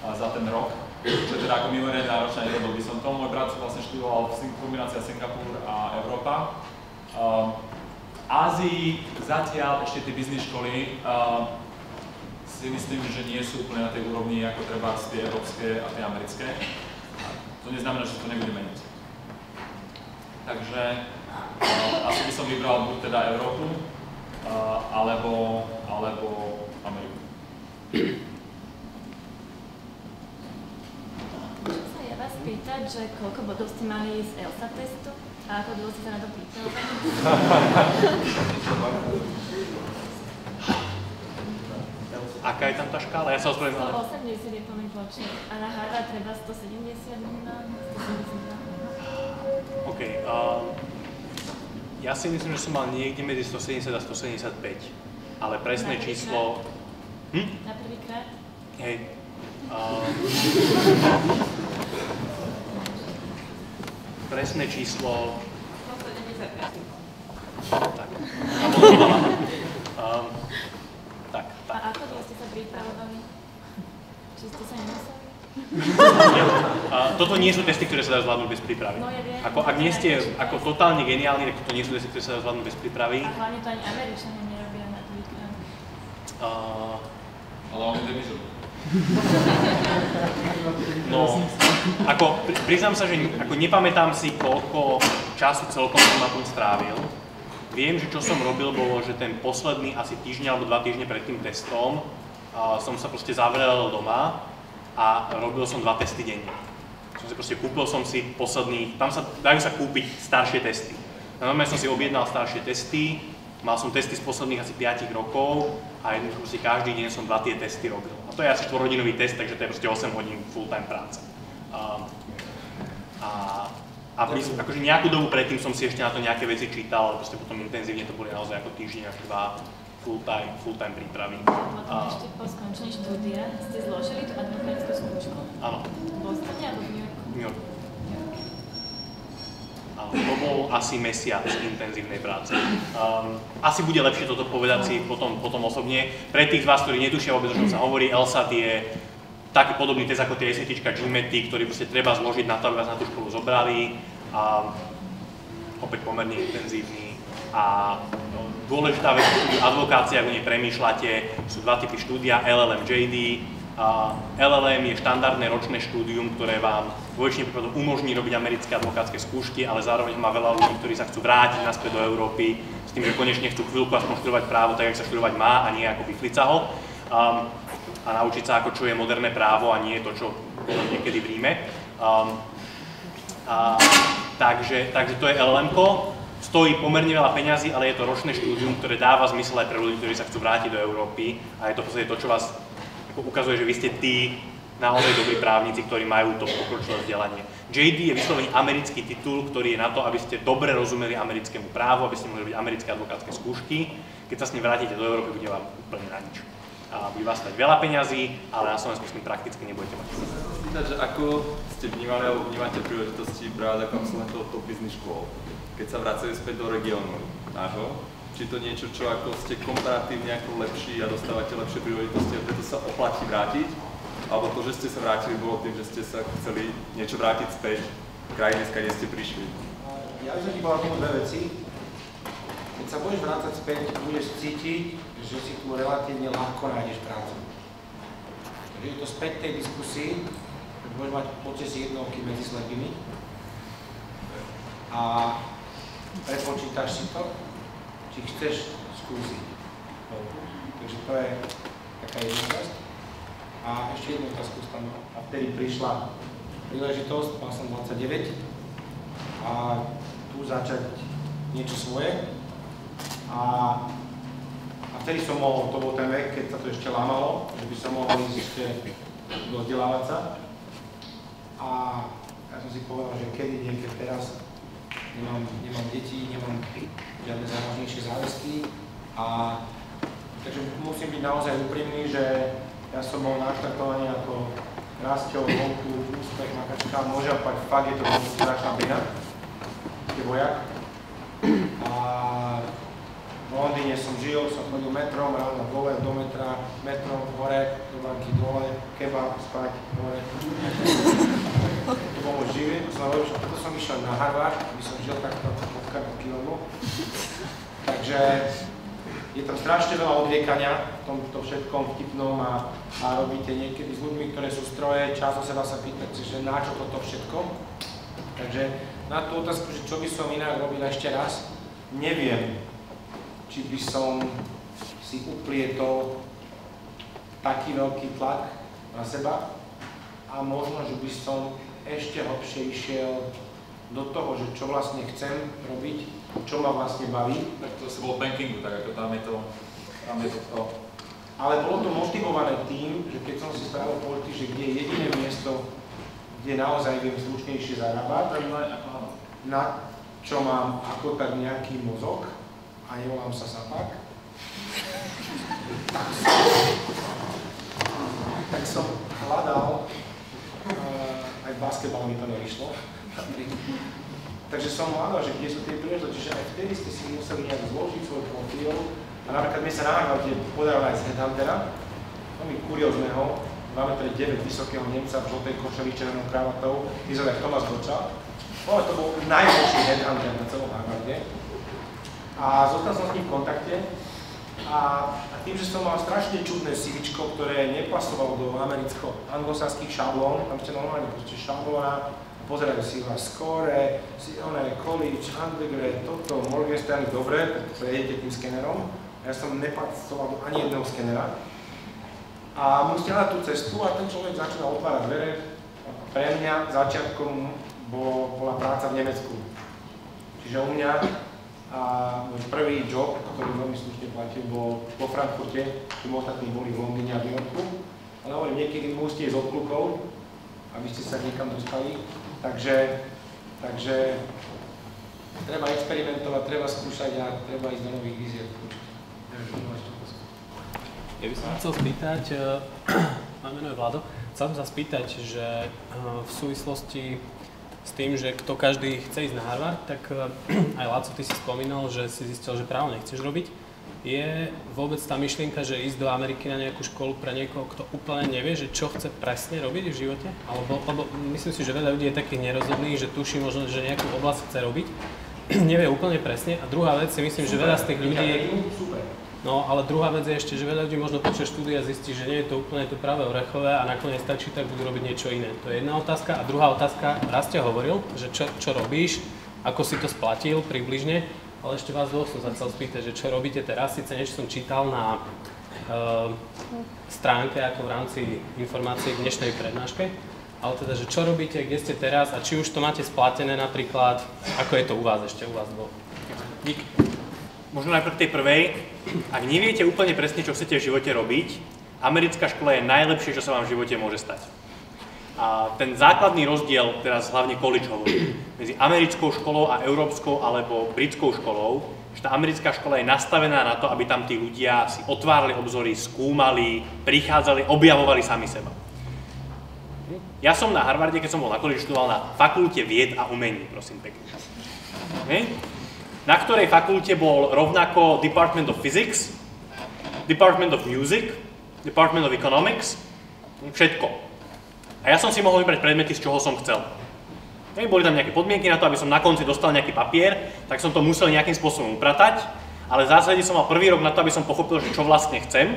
za ten rok, čo je teda ako mimoriadne náročné, nerobil by som to. Môj brat vlastne študoval kombinácia Singapur a Európa. V Ázii zatiaľ ešte tie biznis školy si myslím, že nie sú úplne na tej úrovni ako treba tie európske a tie americké. To neznamená, že to nebude meniť. Takže asi by som vybral buď teda Európu, alebo Ameriku. Môžem sa ja vás pýtať, že koľko bodov ste mali z ELSA testu a ako dlho ste sa na to pýtali? Aká je tam tá škála? Ja sa ospravedlňujem, ale... 180 je plný počet a na Harvard treba 170 minimálne, 172. OK. Ja si myslím, že som mal niekde medzi 170 a 175, ale presné číslo... Na prvýkrát? Hej. Presné číslo... Tak. Tak. A ako dlho ste sa pripravovali? Či ste sa nemuseli? Toto nie sú testy, ktoré sa dajú zvládnuť bez prípravy. No, ja viem. Ak nie ste ako totálne geniálni, tak toto nie sú testy, ktoré sa dajú zvládnuť bez prípravy. A hlavne to ani Američania nerobia na prvýkrát. Ale oni demizú. No, ako priznám sa, že ako nepamätám si, koľko času celkom som na tom strávil. Viem, že čo som robil, bolo, že ten posledný asi týždeň alebo 2 týždne pred tým testom som sa proste zavrel doma a robil som 2 testy denne. Kúpil som si posledný, tam sa dajú sa kúpiť staršie testy. Normálne som si objednal staršie testy, mal som testy z posledných asi 5 rokov a jednoducho každý deň som 2 tie testy robil. A to je asi 4-hodinový test, takže to je proste 8 hodín full-time práce. A akože nejakú dobu predtým som si ešte na to nejaké veci čítal, ale proste potom intenzívne to boli naozaj ako týždeň až 2 full-time prípravy. Potom ešte po skončení štúdia ste zložili tú advokátsku skúšku? Áno. V Bostone alebo v New Yorku? V New Yorku. Áno, to bol asi mesiac intenzívnej práce. Asi bude lepšie toto povedať si potom osobne. Pre tých z vás, ktorí netušia vôbec, o čom sa hovorí, LSAT je taký podobný test ako tie SATčka GMAT, ktorý proste treba zložiť na to, aby vás na tú školu zobrali. Opäť pomerne intenzívny. A dôležitá vec v advokácii, ak o nej premýšľate, sú 2 typy štúdia, LLM, JD. LLM je štandardné ročné štúdium, ktoré vám vo väčšine prípadov umožní robiť americké advokátske skúšky, ale zároveň má veľa ľudí, ktorí sa chcú vrátiť naspäť do Európy s tým, že konečne chcú chvíľku aspoň študovať právo tak, jak sa študovať má a nie ako biflica ho. A naučiť sa, ako čo je moderné právo a nie to, čo bolo niekedy v Ríme. Takže to je LLM-ko. Stojí pomerne veľa peňazí, ale je to ročné štúdium, ktoré dáva zmysel aj pre ľudí, ktorí sa chcú vrátiť do Európy. A je to v podstate to, čo vás ukazuje, že vy ste tí naozaj dobrí právnici, ktorí majú to pokročilé vzdelanie. JD je vyslovene americký titul, ktorý je na to, aby ste dobre rozumeli americkému právu, aby ste mohli robiť americké advokátske skúšky. Keď sa s ním vrátite do Európy, bude vám úplne na nič. Bude vás stať veľa peňazí, ale na Slovensku s tým prakticky nebudete mať. Spýtať, že ako ste vnímali alebo vnímate príležitosti práve ako absolventov top business škôl, keď sa vracajú späť do regiónu nášho? Či to niečo, čo ako ste komparatívne ako lepší a dostávate lepšie príležitosti a preto sa oplatí vrátiť? Alebo to, že ste sa vrátili, bolo tým, že ste sa chceli niečo vrátiť späť v krajine, kde ste prišli? Ja by som ti povedal tomu 2 veci. Keď sa budeš vrácať späť, budeš cítiť, že si tu relatívne ľahko nájdeš prácu. Takže je to späť tej diskusii, budeš mať pocit jednotky medzi slepými. A prepočítaš si to, či chceš skúsiť. Takže to je taká jedna časť. A ešte jednu otázku stanu. A vtedy prišla príležitosť, mal som 29 a tu začať niečo svoje. A vtedy som mohol, to bol ten vek, keď sa to ešte lámalo, že by som mohol ísť ešte dozdelávať sa. A ja som si povedal, že kedy niekedy teraz nemám deti, nemám žiadne závažnejšie záväzky. Takže musím byť naozaj úprimný, že ja som bol naštartovaný ako Rasťo, vonku, úspech, makačka, môžem povedať, fakt je to motivačná brina, je vojak. A v Londýne som žil, som chodil metrom, ráno dole, do metra, metrom, hore, do banky dole, kebab, spať, hore. To bol môj život, preto som išiel na Harvard, aby som žil takto odkiaľ kilomo. Takže je tam strašne veľa odriekania v tomto všetkom vtipnom a robíte niekedy s ľuďmi, ktoré sú stroje, čas o seba sa pýtate, že na čo toto všetko. Takže na tú otázku, že čo by som inak robil ešte raz, neviem, či by som si uplietol taký veľký tlak na seba a možno, že by som ešte hlbšie išiel do toho, že čo vlastne chcem robiť, čo ma vlastne baví. Tak to sa bolo bankingu, tak ako tam je to. Ale bolo to motivované tým, že keď som si spravil politik, že kde je jediné miesto, kde naozaj viem slušnejšie zarábať, na čo mám ako tak nejaký mozog, a nevolám sa Sapak, tak som hľadal, aj v basketbale mi to nevyšlo, takže som hľadal, že kde sú tie príležitosti, čiže aj vtedy ste si museli nejak zložiť svoj profil a napríklad mi sa na Harvarde podarilo aj z Headhuntera, veľmi kuriózneho, 2,9 m vysokého Nemca v žltej košeli s červenou kravatou, vyzerá jak Tomáš Goča. Ale to bol najlepší headhunter na celom Harvarde. A zostal som s ním v kontakte a tým, že som mal strašne čudné CVčko, ktoré nepasovalo do americko-anglosaských šablón, tam ste normálne proste šablóna, pozerajú si vás score, college, undergrad, toto, Morgan Stanley, dobre, tak prejdete tým skenerom. Ja som nepasoval do ani jedného skenera. A musíte na tú cestu a ten človek začal otvárať dvere. Pre mňa začiatkom bola práca v Nemecku. Čiže u mňa môj prvý job, ktorý veľmi slušne platil, bol vo Frankfurte, tým ostatní boli v Londýne a v New Yorku. Ale hovorím, niekedy musíte ísť od klukov, aby ste sa niekam dostali. Takže treba experimentovať, treba skúšať a treba ísť do nových víziev. Ja by som chcel spýtať, moje meno je Vlado, chcel som sa spýtať, že v súvislosti s tým, že kto každý chce ísť na Harvard, tak aj Laco, ty si spomínal, že si zistil, že právo nechceš robiť. Je vôbec tá myšlienka, že ísť do Ameriky na nejakú školu pre niekoho, kto úplne nevie, že čo chce presne robiť v živote? Lebo myslím si, že veľa ľudí je takých nerozhodných, že tuší možno, že nejakú oblasť chce robiť, nevie úplne presne. A druhá vec si myslím, že veľa z tých ľudí je... No, ale druhá vec je ešte, že veľa ľudí možno počuje štúdia a zistí, že nie je to úplne to práve orechové a nakoniec stačí, tak budú robiť niečo iné. To je jedna otázka. A druhá otázka, Rastia hovoril, že čo robíš, ako si to splatil približne, ale ešte vás dvoch som sa chcel spýtať, že čo robíte teraz, síce niečo som čítal na stránke ako v rámci informácií v dnešnej prednáške, ale teda, že čo robíte, kde ste teraz a či už to máte splatené napríklad, ako je to u vás ešte, u vás dvoch. Díky. Možno najprv tej prvej. Ak neviete úplne presne, čo chcete v živote robiť, americká škola je najlepšie, čo sa vám v živote môže stať. A ten základný rozdiel, teraz hlavne college hovorí, medzi americkou školou a európskou alebo britskou školou, že tá americká škola je nastavená na to, aby tam tí ľudia si otvárali obzory, skúmali, prichádzali, objavovali sami seba. Ja som na Harvarde, keď som bol na college, študoval na fakulte vied a umení, prosím pekne. Na ktorej fakulte bol rovnako Department of Physics, Department of Music, Department of Economics, všetko. A ja som si mohol vybrať predmety, z čoho som chcel. Boli tam nejaké podmienky na to, aby som na konci dostal nejaký papier, tak som to musel nejakým spôsobom upratať, ale v zásade som mal prvý rok na to, aby som pochopil, že čo vlastne chcem.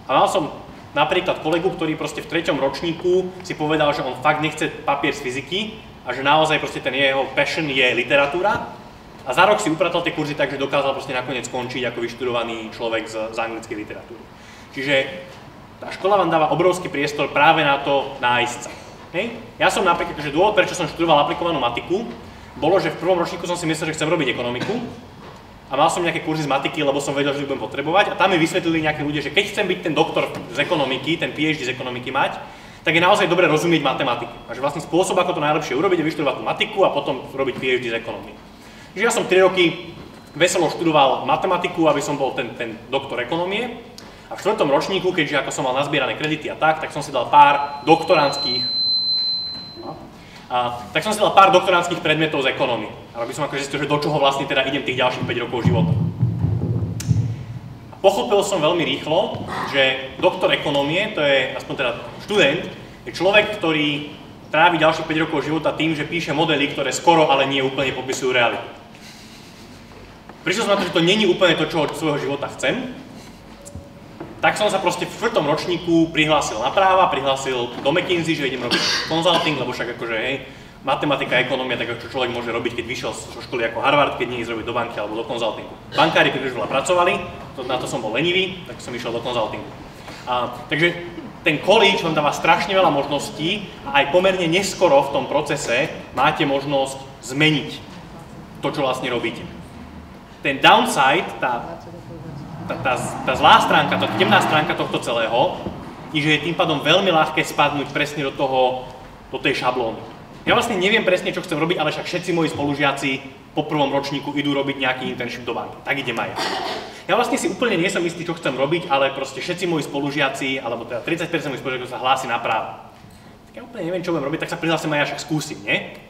A mal som napríklad kolegu, ktorý proste v 3. ročníku si povedal, že on fakt nechce papier z fyziky a že naozaj proste ten jeho passion je literatúra. a za rok si upratal tie kurzy tak, že dokázal proste nakoniec skončiť ako vyštudovaný človek z anglickej literatúry. Čiže tá škola vám dáva obrovský priestor práve na to nájsť sa. Hej? Ja som napríklad, že dôvod, prečo som študoval aplikovanú matiku, bolo, že v prvom ročníku som si myslel, že chcem robiť ekonomiku a mal som nejaké kurzy z matiky, lebo som vedel, že ich budem potrebovať a tam mi vysvetlili nejakí ľudia, že keď chcem byť ten doktor z ekonomiky, ten PhD z ekonomiky mať, tak je naozaj dobre rozumieť matematiku. A že vlastne spôsob, ako to najlepšie urobiť, je vyštudovať tú matiku a potom robiť PhD z ekonomie. Čiže ja som 3 roky veselo študoval matematiku, aby som bol ten doktor ekonomie. A v 4. ročníku, keďže ako som mal nazbierané kredity a tak som si dal pár doktorandských predmetov z ekonomie. Aby som akože zistil, že do čoho vlastne teda idem tých ďalších 5 rokov života. A pochopil som veľmi rýchlo, že doktor ekonomie, to je aspoň teda študent, je človek, ktorý trávi ďalších 5 rokov života tým, že píše modely, ktoré skoro, ale nie úplne popisujú realitu. Prišiel som na to, že to není úplne to, čo od svojho života chcem. Tak som sa proste v 4. ročníku prihlásil na práva, prihlásil do McKinsey, že idem robiť consulting, lebo však akože hej, matematika, ekonomia, tak čo človek môže robiť, keď vyšiel zo školy ako Harvard, keď nie ísť robiť do banky alebo do konzultingu. Bankári, keď už veľa pracovali, na to som bol lenivý, tak som išiel do konzultingu. Takže ten college vám dáva strašne veľa možností a aj pomerne neskoro v tom procese máte možnosť zmeniť to, čo vlastne robíte. Ten downside, tá zlá stránka, tá temná stránka tohto celého, je, že je tým pádom veľmi ľahké spadnúť presne do tej šablóny. Ja vlastne neviem presne, čo chcem robiť, ale však všetci moji spolužiaci po 1. ročníku idú robiť nejaký internship do banky. Tak idem aj ja. Ja vlastne si úplne nie som istý, čo chcem robiť, ale proste všetci moji spolužiaci, alebo teda 30% mojich spolužiakov sa hlási na práva. Tak ja úplne neviem, čo budem robiť, tak sa prihlásim aj ja, však skúsim, nie?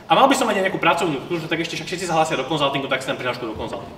A mal by som mať aj nejakú pracovnú skúšku, tak ešte však všetci sa hlásia do konzultingu, tak si tam prihlášku do konzultingu.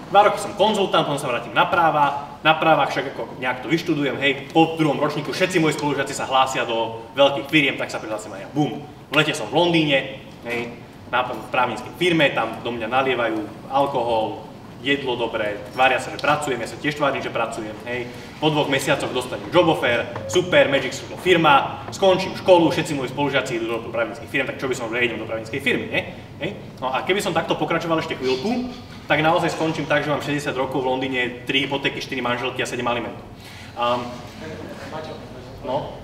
2 roky som konzultant, potom sa vrátim na práva, na právach však ako nejak to vyštudujem, hej, po 2. ročníku všetci moji spolužiaci sa hlásia do veľkých firiem, tak sa prihlásim aj ja. Bum. V lete som v Londýne, hej, na právnickej firme, tam do mňa nalievajú alkohol, jedlo dobré, tvária sa, že pracujem, ja sa tiež tvárim, že pracujem, hej. Po 2 mesiacoch dostanem job offer, super, Magic Circle firma, skončím školu, všetci moji spolužiaci idú do právnických firm, tak čo by som robil, idem do právnickej firmy, nie? Hej. No a keby som takto pokračoval ešte chvíľku, tak naozaj skončím tak, že mám 60 rokov v Londýne, 3 hypotéky, 4 manželky a 7 alimentov. No?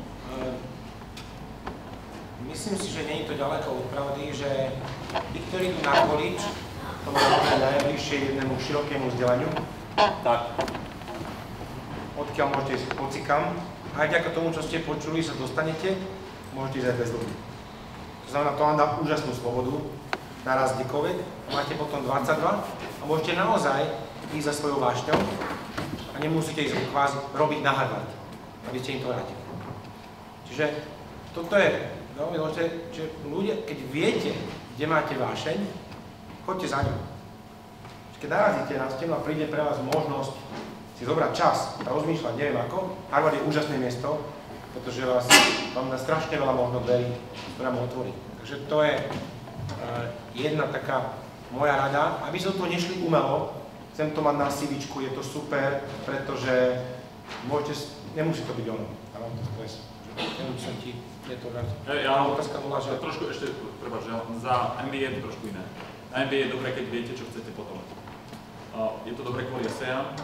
Myslím si, že nie je to ďaleko od pravdy, že tí, ktorí idú na college, to má najbližšie jednému širokému vzdelaniu. Tak. Odkiaľ môžete ísť hocikam. Aj vďaka tomu, čo ste počuli, sa dostanete, môžete ísť aj bez ľudí. To znamená, to vám dá úžasnú slobodu, naraz vek, máte potom 22 a môžete naozaj ísť za svojou vášňou a nemusíte ísť vás robiť na Harvard, aby ste im to vrátili. Čiže toto je veľmi dôležité, že ľudia, keď viete, kde máte vášeň, choďte za ňou. Keď narazíte na stenu a príde pre vás možnosť si zobrať čas a rozmýšľať, neviem ako, Harvard je úžasné miesto, pretože vám dá strašne veľa možno dverí, ktorá mu otvorí. Takže to je jedna taká moja rada, aby sme to nešli umelo, chcem to mať na CVčku, je to super, pretože nemusí to byť ono, ale to stres. Neviem, som ti, je to rád. Ja otázka bola, že trošku ešte, prepáč, že za MBA je to trošku iné. Na MBA je dobré, keď viete, čo chcete potom. Je to dobré kvôli esejám,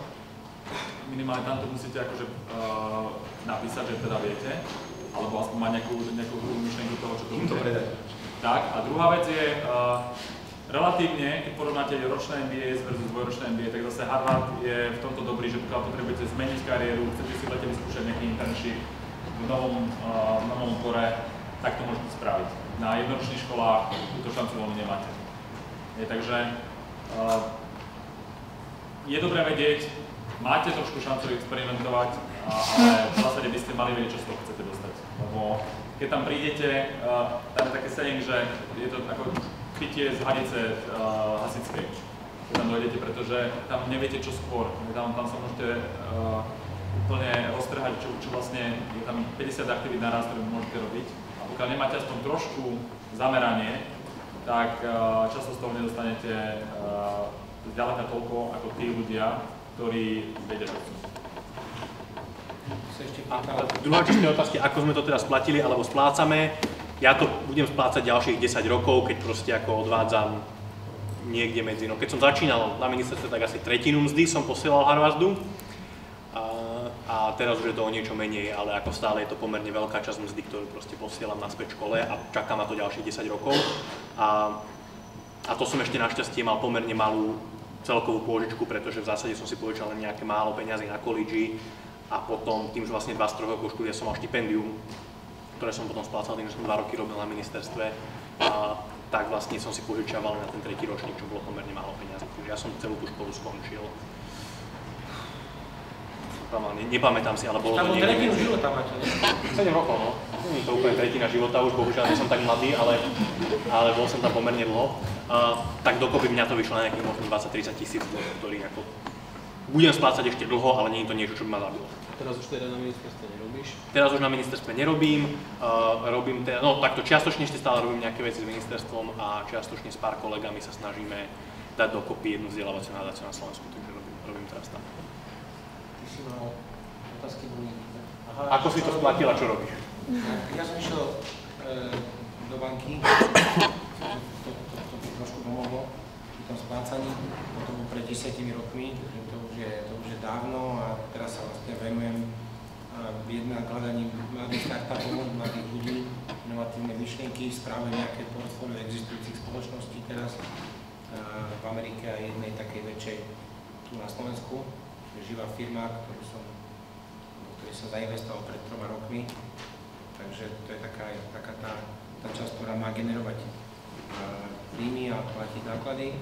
minimálne tam to musíte akože napísať, že teda viete, alebo aspoň mať nejakú myšlenku toho, čo to bude. Tak, a druhá vec je, relatívne, keď porovnáte ročné MBA versus dvojročné MBA, tak zase Harvard je v tomto dobrý, že pokiaľ potrebujete zmeniť kariéru, chcete si v lete vyskúšať nejaký internship v novom odbore, tak to môžete spraviť. Na jednoročných školách túto šancu voľne nemáte. Takže je dobré vedieť, máte trošku šancu experimentovať, ale v zásade by ste mali vedieť, čo z toho chcete dostať. Lebo keď tam prídete, tam je také saying, že je to ako pitie z hadice hasičskej, keď tam dojdete, pretože tam neviete čo skôr. Tam sa môžete úplne roztrhať, čo vlastne je tam 50 aktivít naraz, ktoré môžete robiť. A pokiaľ nemáte aspoň trošku zameranie, tak často z toho nedostanete zďaleka toľko ako tí ľudia, ktorí vedia, čo chcú. Druhá časť otázky, ako sme to teda splatili alebo splácame. Ja to budem splácať ďalších 10 rokov, keď proste ako odvádzam niekde medzi. No keď som začínal na ministerstve, tak asi tretinu mzdy som posielal Harvardu a teraz už je to o niečo menej, ale ako stále je to pomerne veľká časť mzdy, ktorú proste posielam naspäť škole a čaká ma to ďalších 10 rokov. A to som ešte našťastie mal pomerne malú celkovú pôžičku, pretože v zásade som si požičal len nejaké málo peňazí na kolídži a potom tým, že vlastne 2 z 3 rokov štúdia som mal štipendium, ktoré som potom splácal tým, že som 2 roky robil na ministerstve, tak vlastne som si požičiaval na ten 3. ročník, čo bolo pomerne málo peňazí. Takže ja som celú tú školu skončil. Nepamätám si, ale bolo to niekde. Tretinu života máte, nie? 7 rokov, no. Nie je to úplne tretina života, už bohužiaľ nie som tak mladý, ale bol som tam pomerne dlho. Tak dokopy mňa to vyšlo na nejakých možno 20-30 tisíc, ktorých ako budem splácať ešte dlho, ale nie je to niečo, čo by ma zabilo. Teraz už teda na ministerstve nerobíš? Teraz už na ministerstve nerobím, no takto čiastočne ešte stále robím nejaké veci s ministerstvom a čiastočne s pár kolegami sa snažíme dať dokopy jednu vzdelávaciu nadáciu na Slovensku, takže robím teraz tam. Otázky boli. Ako si to splatil a čo robíš? Ja som išiel do banky, to by trošku pomohlo pri tom splácaní, potom pred 10 rokmi, to už je dávno a teraz sa vlastne venujem jednak hľadaním mladých startupov, mladých ľudí, inovatívne myšlienky, správe nejaké portfólio existujúcich spoločností teraz v Amerike a jednej takej väčšej tu na Slovensku. Živá firma, ktorý som zainvestoval pred 3 rokmi, takže to je taká tá časť, ktorá má generovať príjmy a platiť náklady.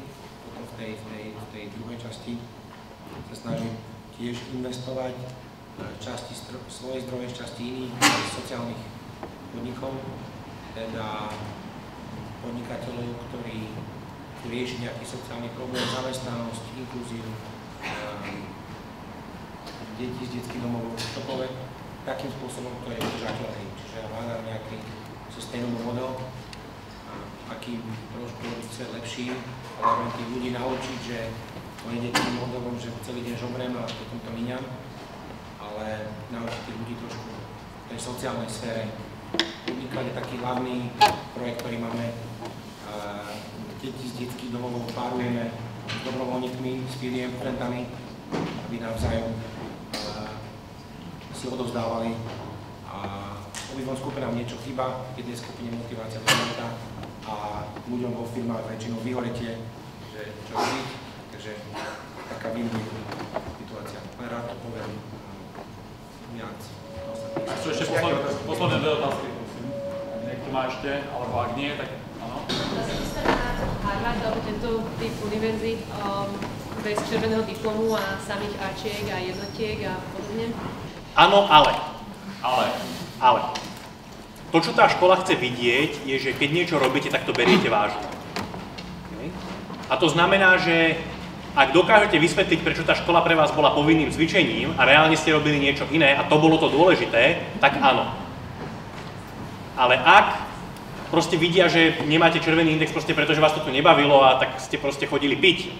Potom v tej druhej časti sa snažím tiež investovať časti svojej zdroje, časti iných sociálnych podnikov, teda podnikateľov, ktorí riešia nejaký sociálny problém, zamestnanosť, inklúziu, deti z detských domov, čokoľvek, takým spôsobom, ktorý je udržateľný. Čiže hľadám nejaký sustainable model, aký trošku robiť svet lepší, ale tých ľudí naučiť, že to ide tým modelom, že celý deň žobrem a potom to míňam, ale naučiť tých ľudí trošku v tej sociálnej sfére. Unikať je taký hlavný projekt, ktorý máme. Deti z detských domov párujeme s dobrovoľníkmi, s firiem, friendami, aby navzájom si odovzdávali a obidvom skupinám niečo chýba, v jednej skupine motivácia do života a ľuďom vo firmách väčšinou vyhoretie, že čo robiť, takže taká win-win situácia. Ale rád to poviem viac. Sú ešte posledné 2 otázky, prosím. Ak niekto má ešte, alebo ak nie, tak áno. Zasadí sa na Harvard alebo tento typ univerzít bez červeného diplomu a samých Ačiek a jednotiek a podobne? Áno, ale. To, čo tá škola chce vidieť, je, že keď niečo robíte, tak to beriete vážne. A to znamená, že ak dokážete vysvetliť, prečo tá škola pre vás bola povinným cvičením a reálne ste robili niečo iné a to bolo to dôležité, tak áno. Ale ak proste vidia, že nemáte červený index proste preto, že vás to tu nebavilo a tak ste proste chodili piť,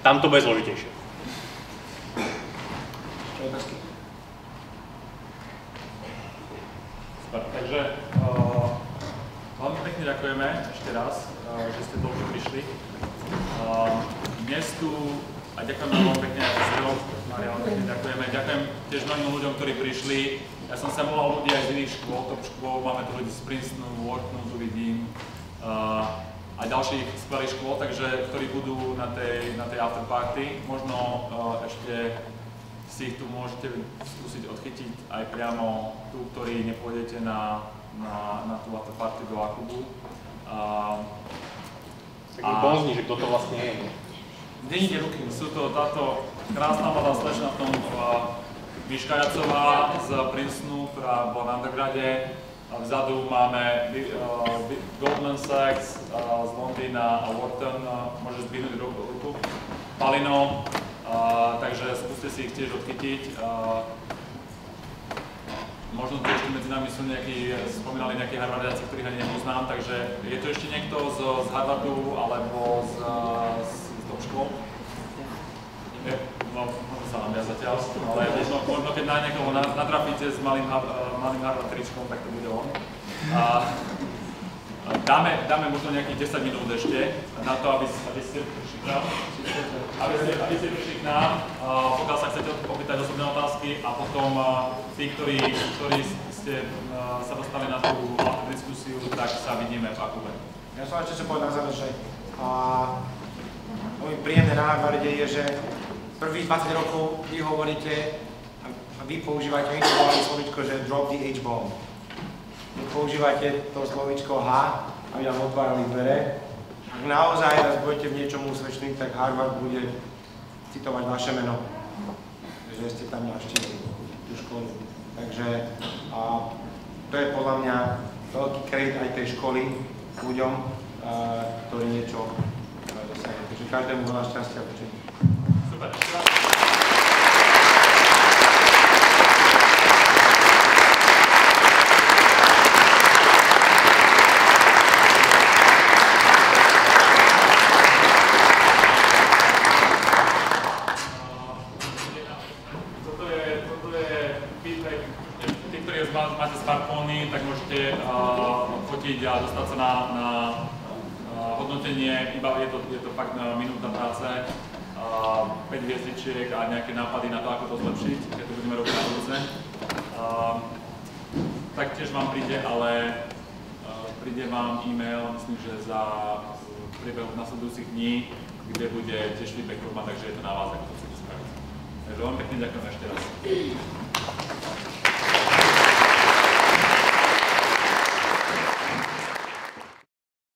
tam to bude zložitejšie. Takže veľmi pekne ďakujeme ešte raz, že ste toľko prišli. Dnes tu, a ďakujem veľmi pekne aj za Mária, veľmi pekne ďakujeme. Ďakujem tiež mnohým ľuďom, ktorí prišli. Ja som sa volal ľudí aj z iných škôl, top škôl, máme tu ľudí z Princetonu, Whartonu, tu vidím, a ďalších skvelých škôl, takže ktorí budú na tej afterparty. Možno ešte si ich tu môžete skúsiť odchytiť aj priamo tu, ktorí nepôjdete na tú afterparty do Akubu. Tak mi pomôžni, že kto to vlastne je. Zdvihnite ruky. Sú to táto krásna mladá slečna v tom Miška Jacová z Princetonu, ktorá bola na undergrade. Vzadu máme Goldman Sachs z Londýna a Wharton. Môžeš zdvihnúť ruku. Palino. Takže skúste si ich tiež odchytiť. Možno tu ešte medzi nami sú spomínali nejakí Harvardiaci, ktorých ani nepoznám, takže je tu ešte niekto z Harvardu alebo z top škôl? No, možno sa nám ja zatiaľ, ale možno keď na niekoho natrafíte s malým Harvard tričkom, tak to bude on. Dáme možno nejakých 10 minút ešte na to, aby ste prišli k nám, pokiaľ sa chcete opýtať osobné otázky a potom tí, ktorí ste sa dostali na tú diskusiu, tak sa vidíme v Akube. Ja som ešte povedal na záver, že veľmi príjemné na Harvarde je, že prvých 20 rokov vy hovoríte a vy používate slovíčko, že drop the H-bomb. Vy používate to slovíčko H, aby nám otvárali dvere. Ak naozaj nás budete v niečom úspešní, tak Harvard bude citovať vaše meno, že ste tam navštívili tú školu. Takže to je podľa mňa veľký kredit aj tej školy ľuďom, ktorí niečo dosiahli. Takže každému veľa šťastia a počenia. Super. Máte smartfóny, tak môžete fotiť a dostať sa na hodnotenie, iba je to fakt minúta práce, 5 hviezdičiek a nejaké nápady na to, ako to zlepšiť, keď to budeme robiť na budúce. Taktiež vám príde, príde vám e-mail, myslím, že za priebehu nasledujúcich dní, kde bude tiež feedback forma, takže je to na vás, ako to chcete spraviť. Takže veľmi pekne ďakujem ešte raz.